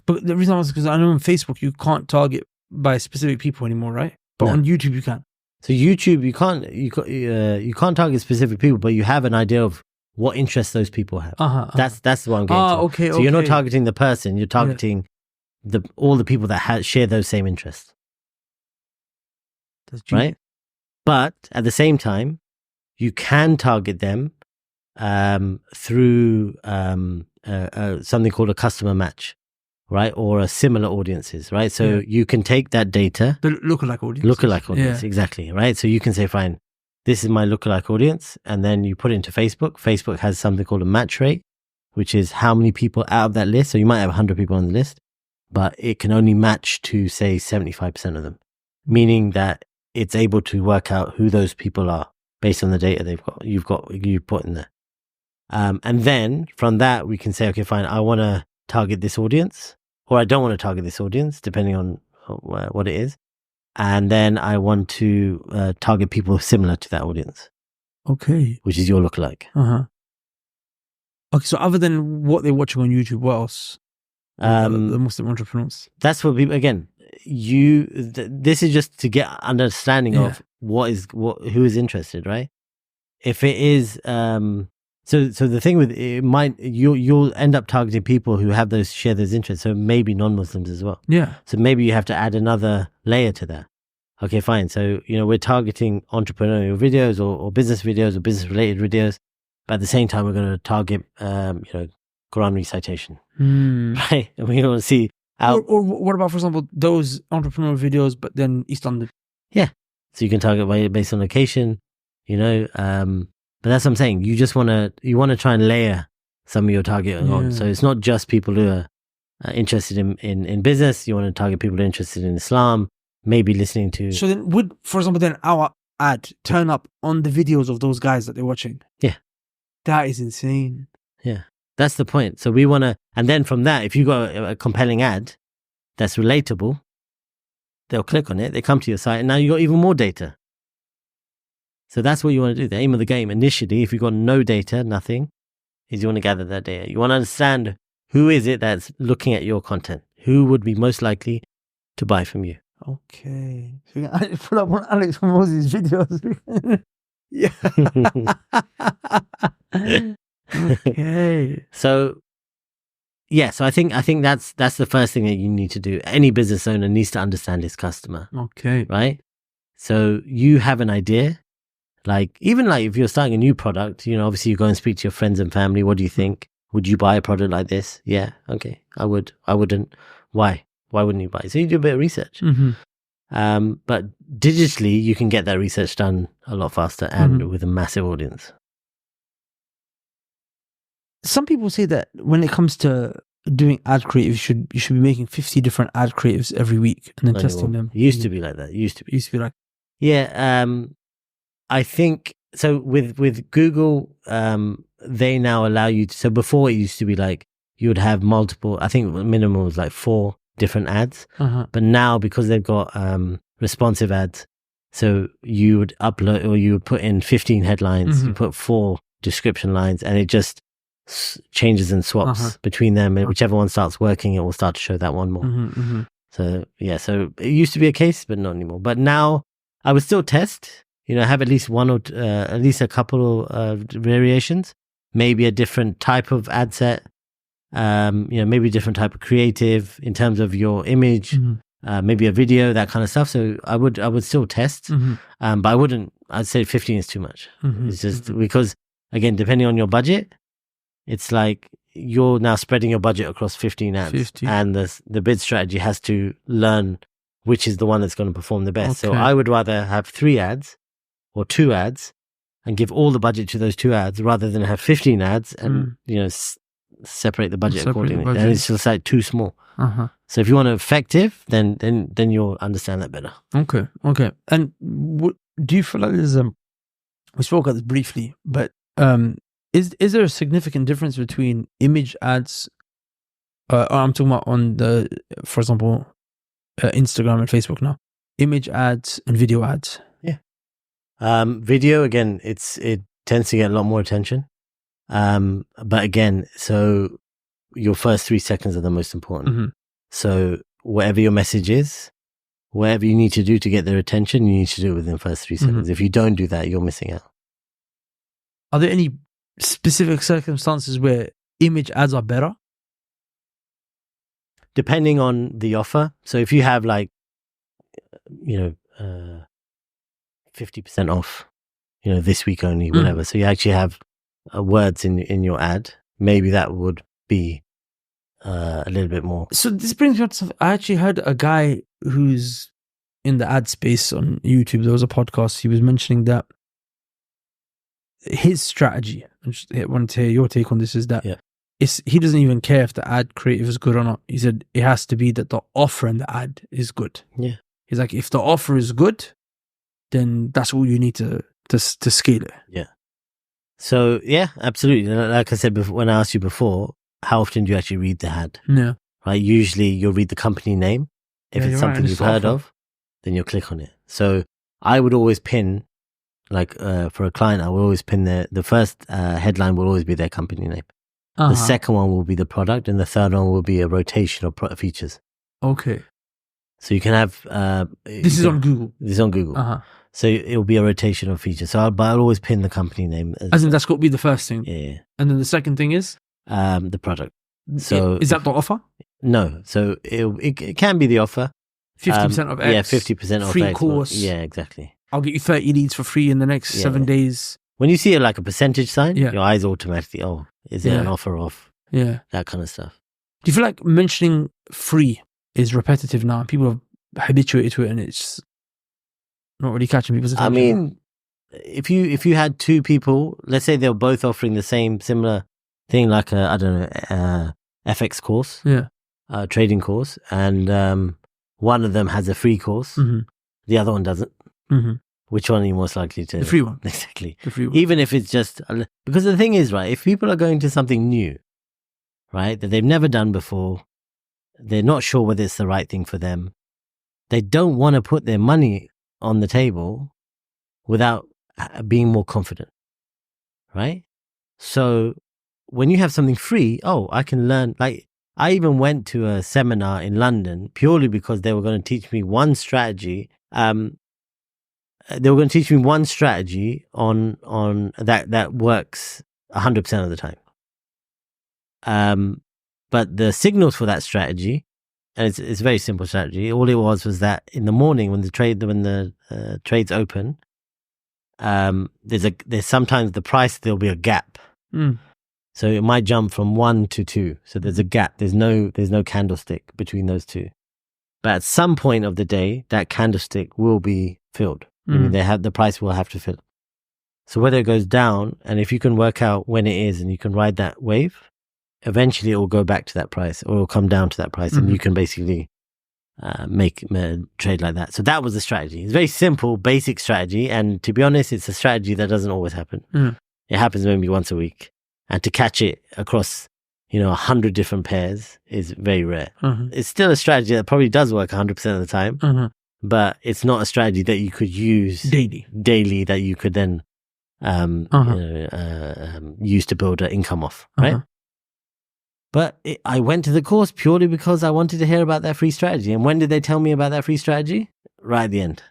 But the reason I was because I know on Facebook you can't target by specific people anymore, right? But No. on YouTube you can. So YouTube, you can't target specific people, but you have an idea of what interests those people have. That's what I'm getting to. Okay. So you're not targeting the person, you're targeting all the people that share those same interests, right? But at the same time, you can target them through something called a customer match, right? Or a similar audiences, right? So you can take that data. The lookalike audience. Lookalike audience, exactly, right? So you can say, fine, this is my lookalike audience. And then you put it into Facebook. Facebook has something called a match rate, which is how many people out of that list. So you might have 100 people on the list, but it can only match to, say, 75% of them, meaning that it's able to work out who those people are based on the data you've put in there. And then from that, we can say, okay, fine, I want to target this audience, or I don't want to target this audience, depending on what it is. And then I want to target people similar to that audience. Okay. Which is your lookalike. Okay, so other than what they're watching on YouTube, what else? The Muslim entrepreneurs. That's what people, again, this is just to get understanding of who is interested, right? If it is, so the thing with it you'll end up targeting people who have share those interests. So maybe non-Muslims as well. Yeah. So maybe you have to add another layer to that. Okay, fine. So, we're targeting entrepreneurial videos or business videos or business related videos. But at the same time, we're going to target, Quran recitation, right? And we want to see or what about, for example, those entrepreneurial videos, but then East London? Yeah. So you can target based on location, but that's what I'm saying. You want to try and layer some of your targeting on. So it's not just people who are interested in business. You want to target people who are interested in Islam, maybe listening to. So then would, for example, then our ad turn up on the videos of those guys that they're watching? Yeah. That is insane. Yeah. That's the point. So we want to, and then from that, if you got a compelling ad that's relatable, they'll click on it, they come to your site, and now you got even more data. So that's what you want to do. The aim of the game initially, if you've got no data, nothing, is you want to gather that data. You want to understand who is it that's looking at your content, who would be most likely to buy from you. Okay. So you can pull up on Alex from Moses' videos. Yeah. Okay. So I think that's the first thing that you need to do. Any business owner needs to understand his customer. Okay. Right? So you have an idea. Even if you're starting a new product, obviously you go and speak to your friends and family. What do you think? Would you buy a product like this? Yeah. Okay. I would. I wouldn't. Why? Why wouldn't you buy it? So you do a bit of research. But digitally, you can get that research done a lot faster and with a massive audience. Some people say that when it comes to doing ad creatives, you should be making 50 different ad creatives every week and then testing them. It used to be like that. Used to be like. Yeah. I think so. With Google, they now allow you to. So before it used to be like you would have multiple. I think minimum was like 4 different ads. But now because they've got responsive ads, so you would upload or you would put in 15 headlines, you put 4 description lines, and it just changes and swaps between them, and whichever one starts working, it will start to show that one more. So so it used to be a case, but not anymore. But now I would still test. Have at least one or at least a couple of variations, maybe a different type of ad set, maybe a different type of creative in terms of your image, maybe a video, that kind of stuff. So I would still test, but I'd say 15 is too much. It's just because, again, depending on your budget, it's like you're now spreading your budget across 15 ads, and the bid strategy has to learn which is the one that's going to perform the best. So I would rather have 3 ads or 2 ads and give all the budget to those 2 ads rather than have 15 ads and separate the budget accordingly. And it's just like too small. So if you want it effective, then you'll understand that better. Okay. And do you feel like there's we spoke about this briefly, but is there a significant difference between image ads? I'm talking about on for example, Instagram and Facebook now. Image ads and video ads. Yeah. Video, again, it tends to get a lot more attention. But again, so your first 3 seconds are the most important. So whatever your message is, whatever you need to do to get their attention, you need to do it within the first 3 seconds. If you don't do that, you're missing out. Are there any specific circumstances where image ads are better? Depending on the offer. So if you have 50% off, this week only, whatever. So you actually have words in your ad. Maybe that would be a little bit more. So this brings me up to something. I actually heard a guy who's in the ad space on YouTube. There was a podcast. He was mentioning that his strategy, I just want to hear your take on this, is that he doesn't even care if the ad creative is good or not. He said it has to be that the offer in the ad is good. Yeah. He's like, if the offer is good, then that's all you need to scale it. Yeah. So yeah, absolutely. Like I said before, when I asked you before, how often do you actually read the ad? Yeah. Right. Usually you'll read the company name. If it's something you've heard of, then you'll click on it. So I would always pin, for a client, I will always pin the first headline will always be their company name. The second one will be the product, and the third one will be a rotation of features. Okay. So you can have... This is on Google. This is on Google. So it'll be a rotation of features. So I'll always pin the company name. As in, that's got to be the first thing? Yeah. And then the second thing is? The product. So is that the offer? No. So it can be the offer. 50% of X. Yeah, 50% off free X. course. Yeah, exactly. I'll get you 30 leads for free in the next 7 days. When you see a percentage sign, your eyes automatically, is it an offer off? Yeah. That kind of stuff. Do you feel like mentioning free is repetitive now? People have habituated to it and it's not really catching people's attention. I mean, if you had two people, let's say they were both offering the similar thing, like FX course, trading course, and one of them has a free course, the other one doesn't. Which one are you most likely to? The free one. Exactly. The free one. Even if it's just... Because the thing is, right, if people are going to something new, right, that they've never done before, they're not sure whether it's the right thing for them, they don't want to put their money on the table without being more confident, right? So when you have something free, I can learn... I even went to a seminar in London purely because they were going to teach me one strategy. They were going to teach me one strategy on that works 100% of the time. But the signals for that strategy, and it's a very simple strategy. All it was that in the morning when the trades open, there's sometimes the price, there'll be a gap. So it might jump from 1 to 2. So there's a gap. There's no candlestick between those two. But at some point of the day, that candlestick will be filled. Meaning the price will have to fill. So whether it goes down, and if you can work out when it is and you can ride that wave, eventually it will go back to that price or it will come down to that price and you can basically make a trade like that. So that was the strategy. It's a very simple, basic strategy. And to be honest, it's a strategy that doesn't always happen. It happens maybe once a week. And to catch it across, 100 different pairs is very rare. It's still a strategy that probably does work 100% of the time. But it's not a strategy that you could use daily that you could then use to build an income off, right? But I went to the course purely because I wanted to hear about that free strategy. And when did they tell me about that free strategy? Right at the end,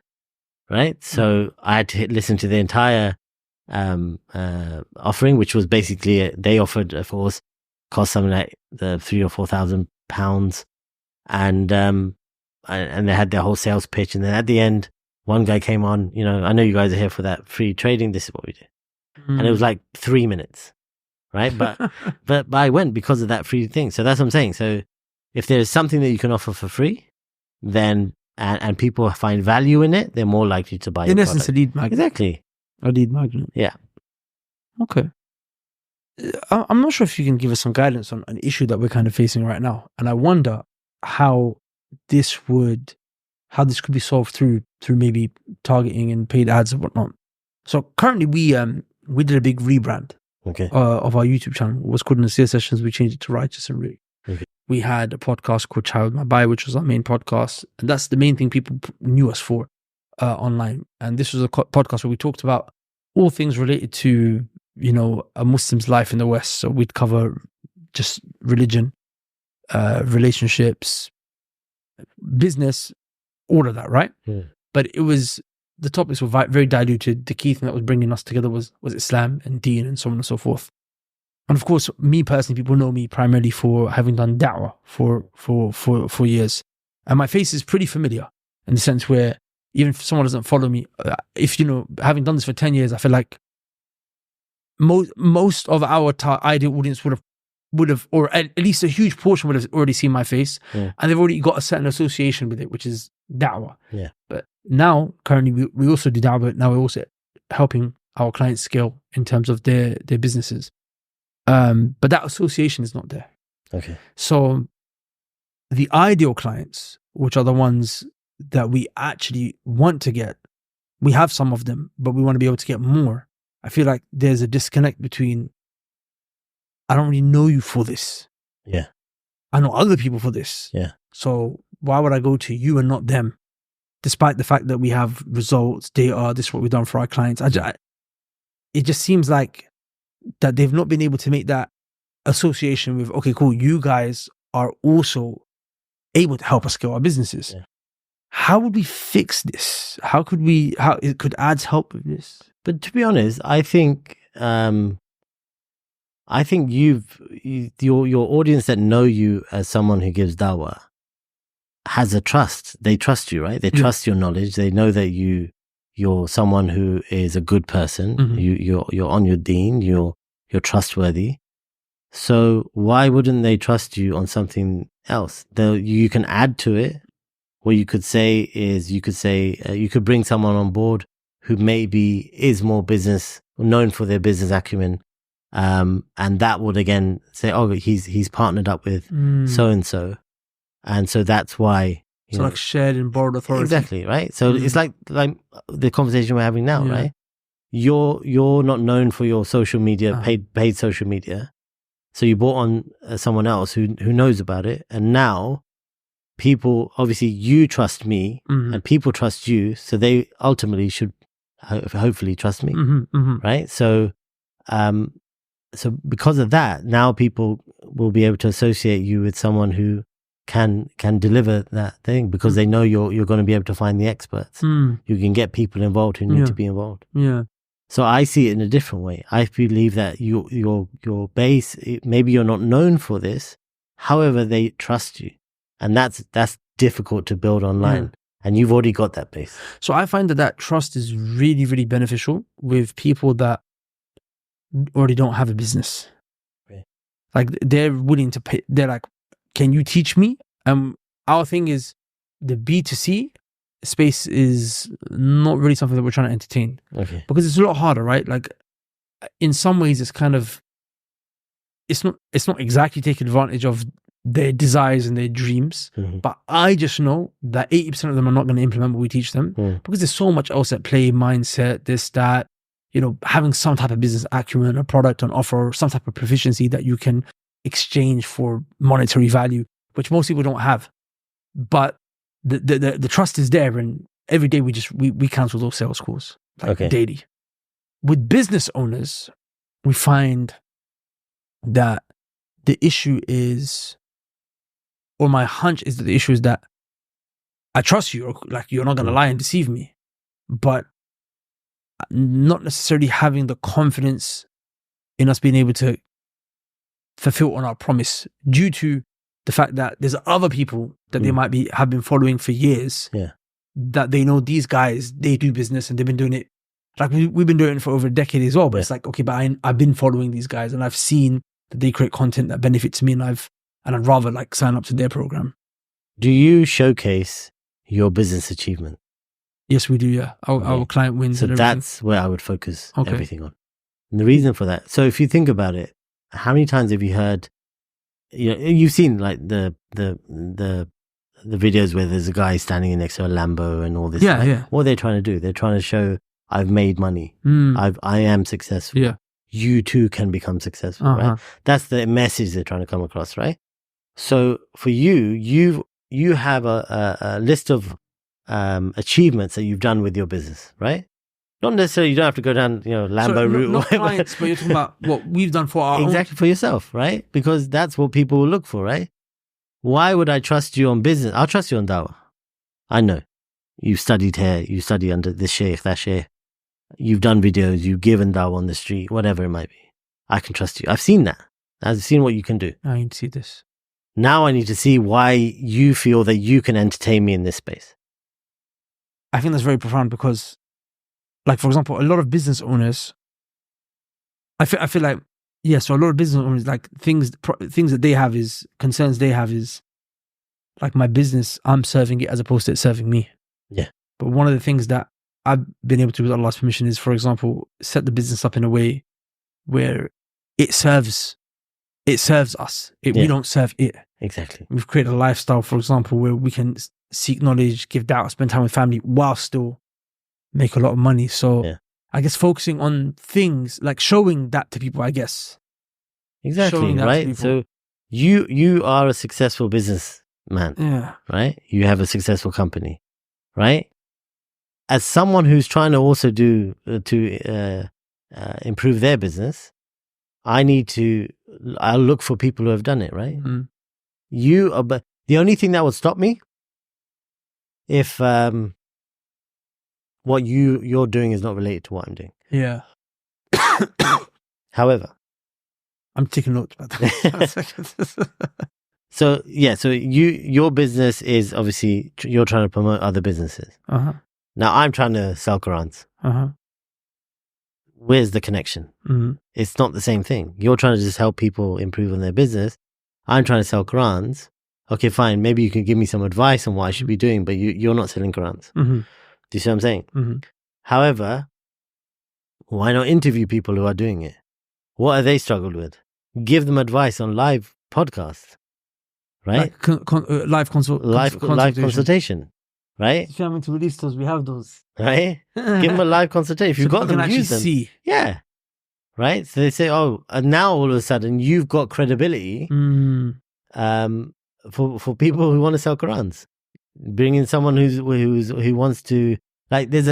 right? So I had to listen to the entire offering, which was basically they offered a course cost something like £3,000 or £4,000, and they had their whole sales pitch. And then at the end, one guy came on, I know you guys are here for that free trading. This is what we do. And it was 3 minutes, right? But I went because of that free thing. So that's what I'm saying. So if there's something that you can offer for free, then, and people find value in it, they're more likely to buy in your essence, product. a lead magnet. Exactly. A lead magnet. Yeah. Okay. I'm not sure if you can give us some guidance on an issue that we're kind of facing right now. And I wonder how this could be solved through maybe targeting and paid ads and whatnot. So currently we did a big rebrand of our YouTube channel. It was called Nasir Sessions. We changed it to Righteous and Real. We had a podcast called Child My Bhai, which was our main podcast. And that's the main thing people knew us for online. And this was a podcast where we talked about all things related to, a Muslim's life in the West. So we'd cover just religion, relationships, business, all of that, right? Yeah. But the topics were very diluted. The key thing that was bringing us together was Islam and Deen and so on and so forth. And of course, me personally, people know me primarily for having done da'wah for years. And my face is pretty familiar in the sense where even if someone doesn't follow me, if, having done this for 10 years, I feel like most of our ideal audience would have, or at least a huge portion would have already seen my face, and they've already got a certain association with it, which is da'wah. Yeah. But now, currently, we also do da'wah, but now we're also helping our clients scale in terms of their businesses. But that association is not there. Okay. So the ideal clients, which are the ones that we actually want to get, we have some of them, but we want to be able to get more. I feel like there's a disconnect between, I don't really know you for this. Yeah. I know other people for this. Yeah. So why would I go to you and not them? Despite the fact that we have results, data, this is what we've done for our clients. It just seems like that they've not been able to make that association with, okay, cool, you guys are also able to help us scale our businesses. Yeah. How would we fix this? How could could ads help with this? But to be honest, I think your audience that know you as someone who gives dawah has a trust. They trust you, right? They trust your knowledge. They know that you're someone who is a good person. Mm-hmm. You're on your deen. You're trustworthy. So why wouldn't they trust you on something else? You can add to it. What you could say is you could bring someone on board who maybe is more known for their business acumen, and that would again say, oh, he's partnered up with so and so, and so that's why. So like shared and borrowed authority. Exactly, right? So it's like the conversation we're having now, right? You're not known for your social media, paid social media, so you brought on someone else who knows about it, and now people, obviously you trust me, and people trust you, so they ultimately should hopefully trust me, right? So because of that, now people will be able to associate you with someone who can deliver that thing, because they know you're going to be able to find the experts. You can get people involved who need to be involved. Yeah. So I see it in a different way. I believe that your base, maybe you're not known for this, however they trust you, and that's difficult to build online. And you've already got that base. So I find that trust is really, really beneficial with people that already don't have a business. Okay. Like they're willing to pay. They're like, can you teach me? Our thing is the B2C space is not really something that we're trying to entertain. Okay. Because it's a lot harder, right? Like in some ways it's kind of, it's not exactly taking advantage of their desires and their dreams, but I just know that 80% of them are not going to implement what we teach them, because there's so much else at play, mindset, this, that, having some type of business acumen, a product on offer, some type of proficiency that you can exchange for monetary value, which most people don't have. But the trust is there, and every day we cancel those sales calls, daily. With business owners, we find that the issue is, or my hunch is that the issue is that I trust you, or like you're not going to lie and deceive me, but not necessarily having the confidence in us being able to fulfill on our promise, due to the fact that there's other people that they might have been following for years, that they know these guys, they do business and they've been doing it. Like we've been doing it for over a decade as well, but it's like, okay, but I've been following these guys and I've seen that they create content that benefits me, and I'd rather like sign up to their program. Do you showcase your business achievement? Yes, we do. Yeah, our client wins. So that's where I would focus everything on. And the reason for that, so if you think about it, how many times have you heard? You've seen like the videos where there's a guy standing next to a Lambo and all this. Yeah, yeah. What are they trying to do? They're trying to show, I've made money. I am successful. Yeah. You too can become successful, right? That's the message they're trying to come across, right? So for you have a list of achievements that you've done with your business, right? Not necessarily, you don't have to go down, Lambo route. Not clients, but you're talking about what we've done for our exactly, for yourself, right? Because that's what people will look for, right? Why would I trust you on business? I'll trust you on dawah. I know. You've studied here. You study under this sheikh, that sheikh. You've done videos. You've given dawah on the street, whatever it might be. I can trust you. I've seen that. I've seen what you can do. I need to see this. Now I need to see why you feel that you can entertain me in this space. I think that's very profound because, like, for example, a lot of business owners, I feel like, yeah, so a lot of business owners, like, things that they have is, concerns they have is, like, my business, I'm serving it as opposed to it serving me. Yeah. But one of the things that I've been able to, with Allah's permission, is, for example, set the business up in a way where it serves us. We don't serve it. Exactly. We've created a lifestyle, for example, where we can seek knowledge, give da'wah, spend time with family, while still make a lot of money. So I guess focusing on things, like showing that to people, I guess. Exactly, right? So you are a successful businessman, right? You have a successful company, right? As someone who's trying to also improve their business, I'll look for people who have done it, right? But the only thing that would stop me if what you're doing is not related to what I'm doing. Yeah. However, I'm taking notes about that. So your business is obviously you're trying to promote other businesses. Now I'm trying to sell Qurans. Where's the connection? It's not the same thing. You're trying to just help people improve on their business. I'm trying to sell Qurans. Okay, fine. Maybe you can give me some advice on what I should be doing, but you're not selling Qurans. Do you see what I'm saying? However, why not interview people who are doing it? What have they struggled with? Give them advice on live podcasts, right? Like live consultation, right? If you're having to release those, we have those. Right? Give them a live consultation. If you've got them, use them. See. Yeah. Right? So they say, oh, and now all of a sudden you've got credibility for people who want to sell Qurans. Bring in someone who wants to, like, there's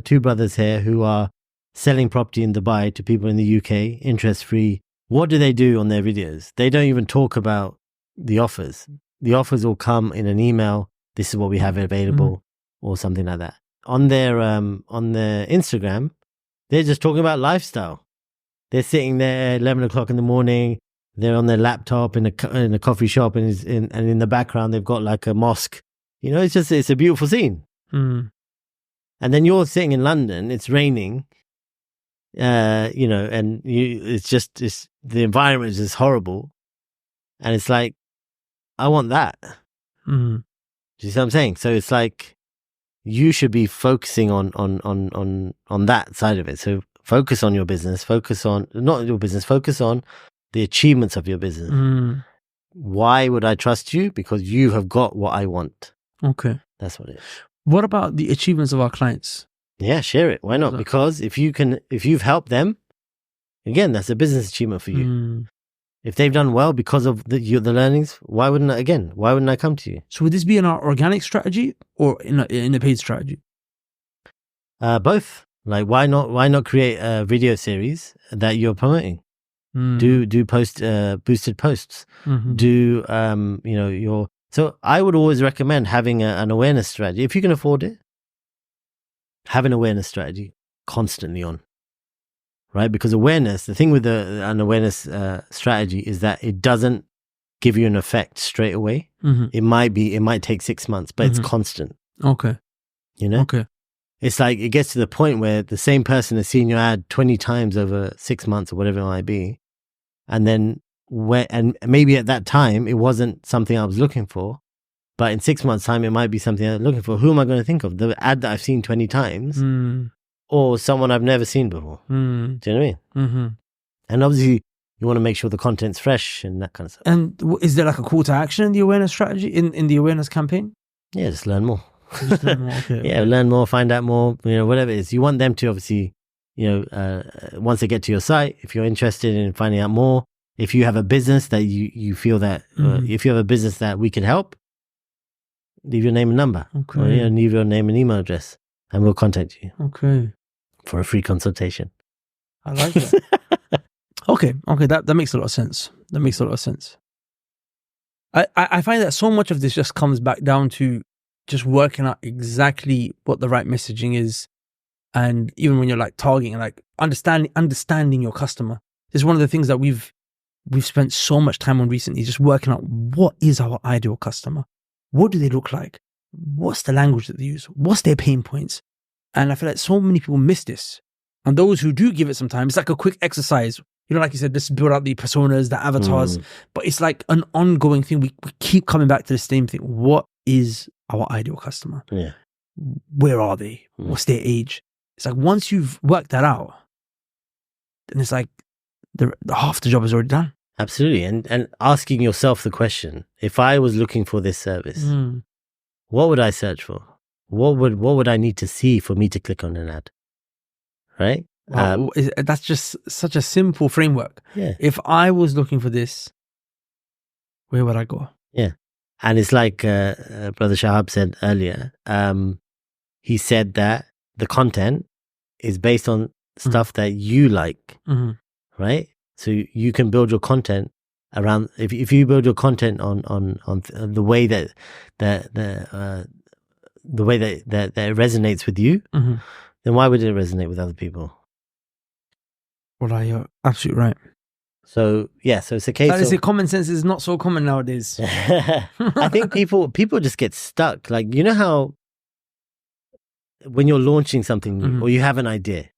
two brothers here who are selling property in Dubai to people in the UK, interest free. What do they do on their videos? They don't even talk about the offers. The offers will come in an email. This is what we have available, or something like that. On their Instagram, they're just talking about lifestyle. They're sitting there at 11 o'clock in the morning. They're on their laptop in a coffee shop, and in the background they've got like a mosque. You know, it's a beautiful scene. And then you're sitting in London. It's raining. You know, and the environment is just horrible, and it's like, I want that. Do you see what I'm saying? So it's like you should be focusing on that side of it. So focus on your business. Focus on not your business. Focus on the achievements of your business. Why would I trust you? Because you have got what I want. Okay, that's what it is. What about the achievements of our clients? Yeah, share it. Why not? Because if you've helped them, again, that's a business achievement for you. If they've done well because of the learnings, why wouldn't I come to you? So would this be in our organic strategy or in a paid strategy? Both. Like, why not create a video series that you're promoting? Do boosted posts. Do so I would always recommend having an awareness strategy if you can afford it. Have an awareness strategy constantly on, right? Because awareness, the thing with an awareness strategy is that it doesn't give you an effect straight away. It might take 6 months, but it's constant. Okay. You know? Okay. It's like it gets to the point where the same person has seen your ad 20 times over 6 months or whatever it might be. And then and maybe at that time it wasn't something I was looking for. But in 6 months' time, it might be something I'm looking for. Who am I going to think of? The ad that I've seen 20 times or someone I've never seen before? Do you know what I mean? And obviously, you want to make sure the content's fresh and that kind of stuff. And is there like a call to action in the awareness strategy, in the awareness campaign? Yeah, just learn more. Okay. Yeah, learn more, find out more, whatever it is. You want them to obviously, once they get to your site, if you're interested in finding out more, if you have a business that you feel that, if you have a business that we can help, leave your name and number. Okay. Or, leave your name and email address, and we'll contact you. Okay. For a free consultation. I like that. Okay. That makes a lot of sense. I find that so much of this just comes back down to just working out exactly what the right messaging is. And even when you're like targeting, like understanding your customer. This is one of the things that we've spent so much time on recently, just working out what is our ideal customer. What do they look like? What's the language that they use? What's their pain points? And I feel like so many people miss this. And those who do give it some time, it's like a quick exercise. You know, like you said, just build out the personas, the avatars. But it's like an ongoing thing. We keep coming back to the same thing. What is our ideal customer? Yeah. Where are they? What's their age? It's like once you've worked that out, then it's like the half the job is already done. Absolutely. And asking yourself the question, if I was looking for this service, what would I search for? What would I need to see for me to click on an ad? Right? Wow, that's just such a simple framework. Yeah. If I was looking for this, where would I go? Yeah. And it's like Brother Shahab said earlier, he said that the content is based on stuff that you like, right? So you can build your content around, if you build your content on the way that it resonates with you, then why would it resonate with other people? Well, you're absolutely right. So yeah, so it's a case of common sense is not so common nowadays. I think people just get stuck. Like, you know how when you're launching something new or you have an idea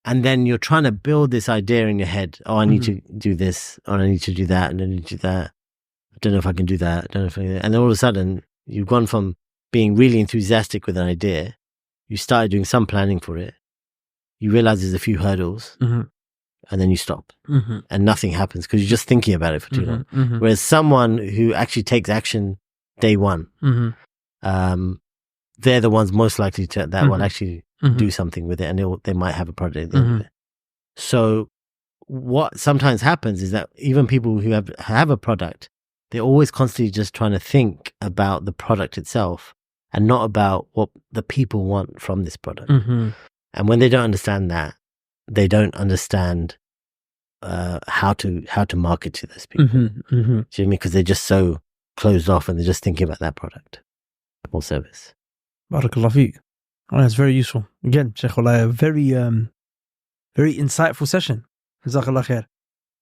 and then you're trying to build this idea in your head. Oh, I need to do this, or I need to do that, and I need to do that. I don't know if I can do that. I don't know if I can. And then all of a sudden you've gone from being really enthusiastic with an idea. You started doing some planning for it. You realize there's a few hurdles. And then you stop and nothing happens because you're just thinking about it for too long. Whereas someone who actually takes action day one, they're the ones most likely to that will actually do something with it, and they might have a project at the end of it. So what sometimes happens is that even people who have a product, they're always constantly just trying to think about the product itself and not about what the people want from this product. And when they don't understand that, they don't understand how to market to those people. Do you know what I mean? Because they're just so closed off and they're just thinking about that product or service. Barakallah feek. Oh, that's very useful. Again, Shaykh Wallah, a very insightful session. Jazakallah khair.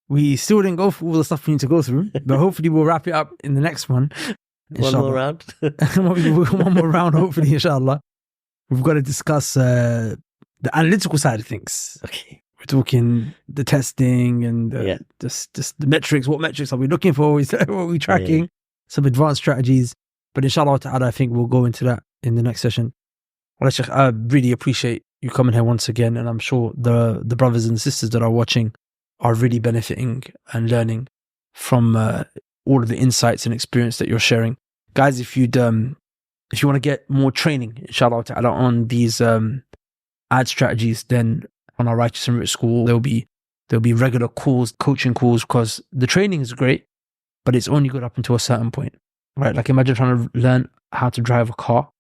We still didn't go through all the stuff we need to go through, but hopefully we'll wrap it up in the next one. One more round? One more round, hopefully, inshallah. We've got to discuss the analytical side of things. Okay. We're talking the testing and just the metrics. What metrics are we looking for? What are we tracking? Some advanced strategies. But inshallah ta'ala, I think we'll go into that in the next session. Well, Shaykh, I really appreciate you coming here once again. And I'm sure the brothers and sisters that are watching are really benefiting and learning from all of the insights and experience that you're sharing. Guys, if you want to get more training, inshallah ta'ala, on these ad strategies, then on our Righteous and Rich School, there'll be regular calls, coaching calls, because the training is great, but it's only good up until a certain point, right? Like imagine trying to learn how to drive a car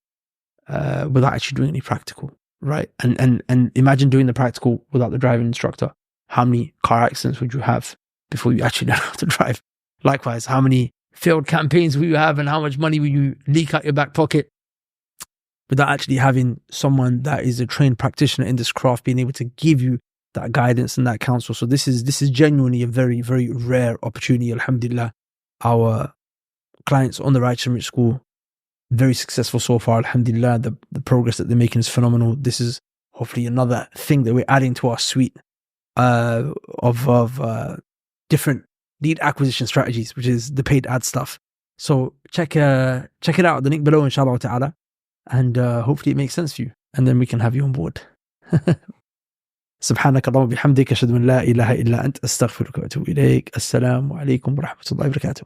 without actually doing any practical, right? And imagine doing the practical without the driving instructor. How many car accidents would you have before you actually learn how to drive? Likewise, how many failed campaigns will you have, and how much money will you leak out your back pocket without actually having someone that is a trained practitioner in this craft being able to give you that guidance and that counsel? So this is genuinely a very, very rare opportunity. Alhamdulillah, our clients on the Righteous and Rich School, very successful so far. Alhamdulillah, the progress that they're making is phenomenal. This is hopefully another thing that we're adding to our suite of different lead acquisition strategies, which is the paid ad stuff. So check it out, the link below, inshallah ta'ala. And hopefully it makes sense for you, and then we can have you on board. سبحانك اللهم وبحمدك أشهد أن لا إله إلا أنت أستغفرك وأتوب إليك. السلام عليكم ورحمة الله وبركاته.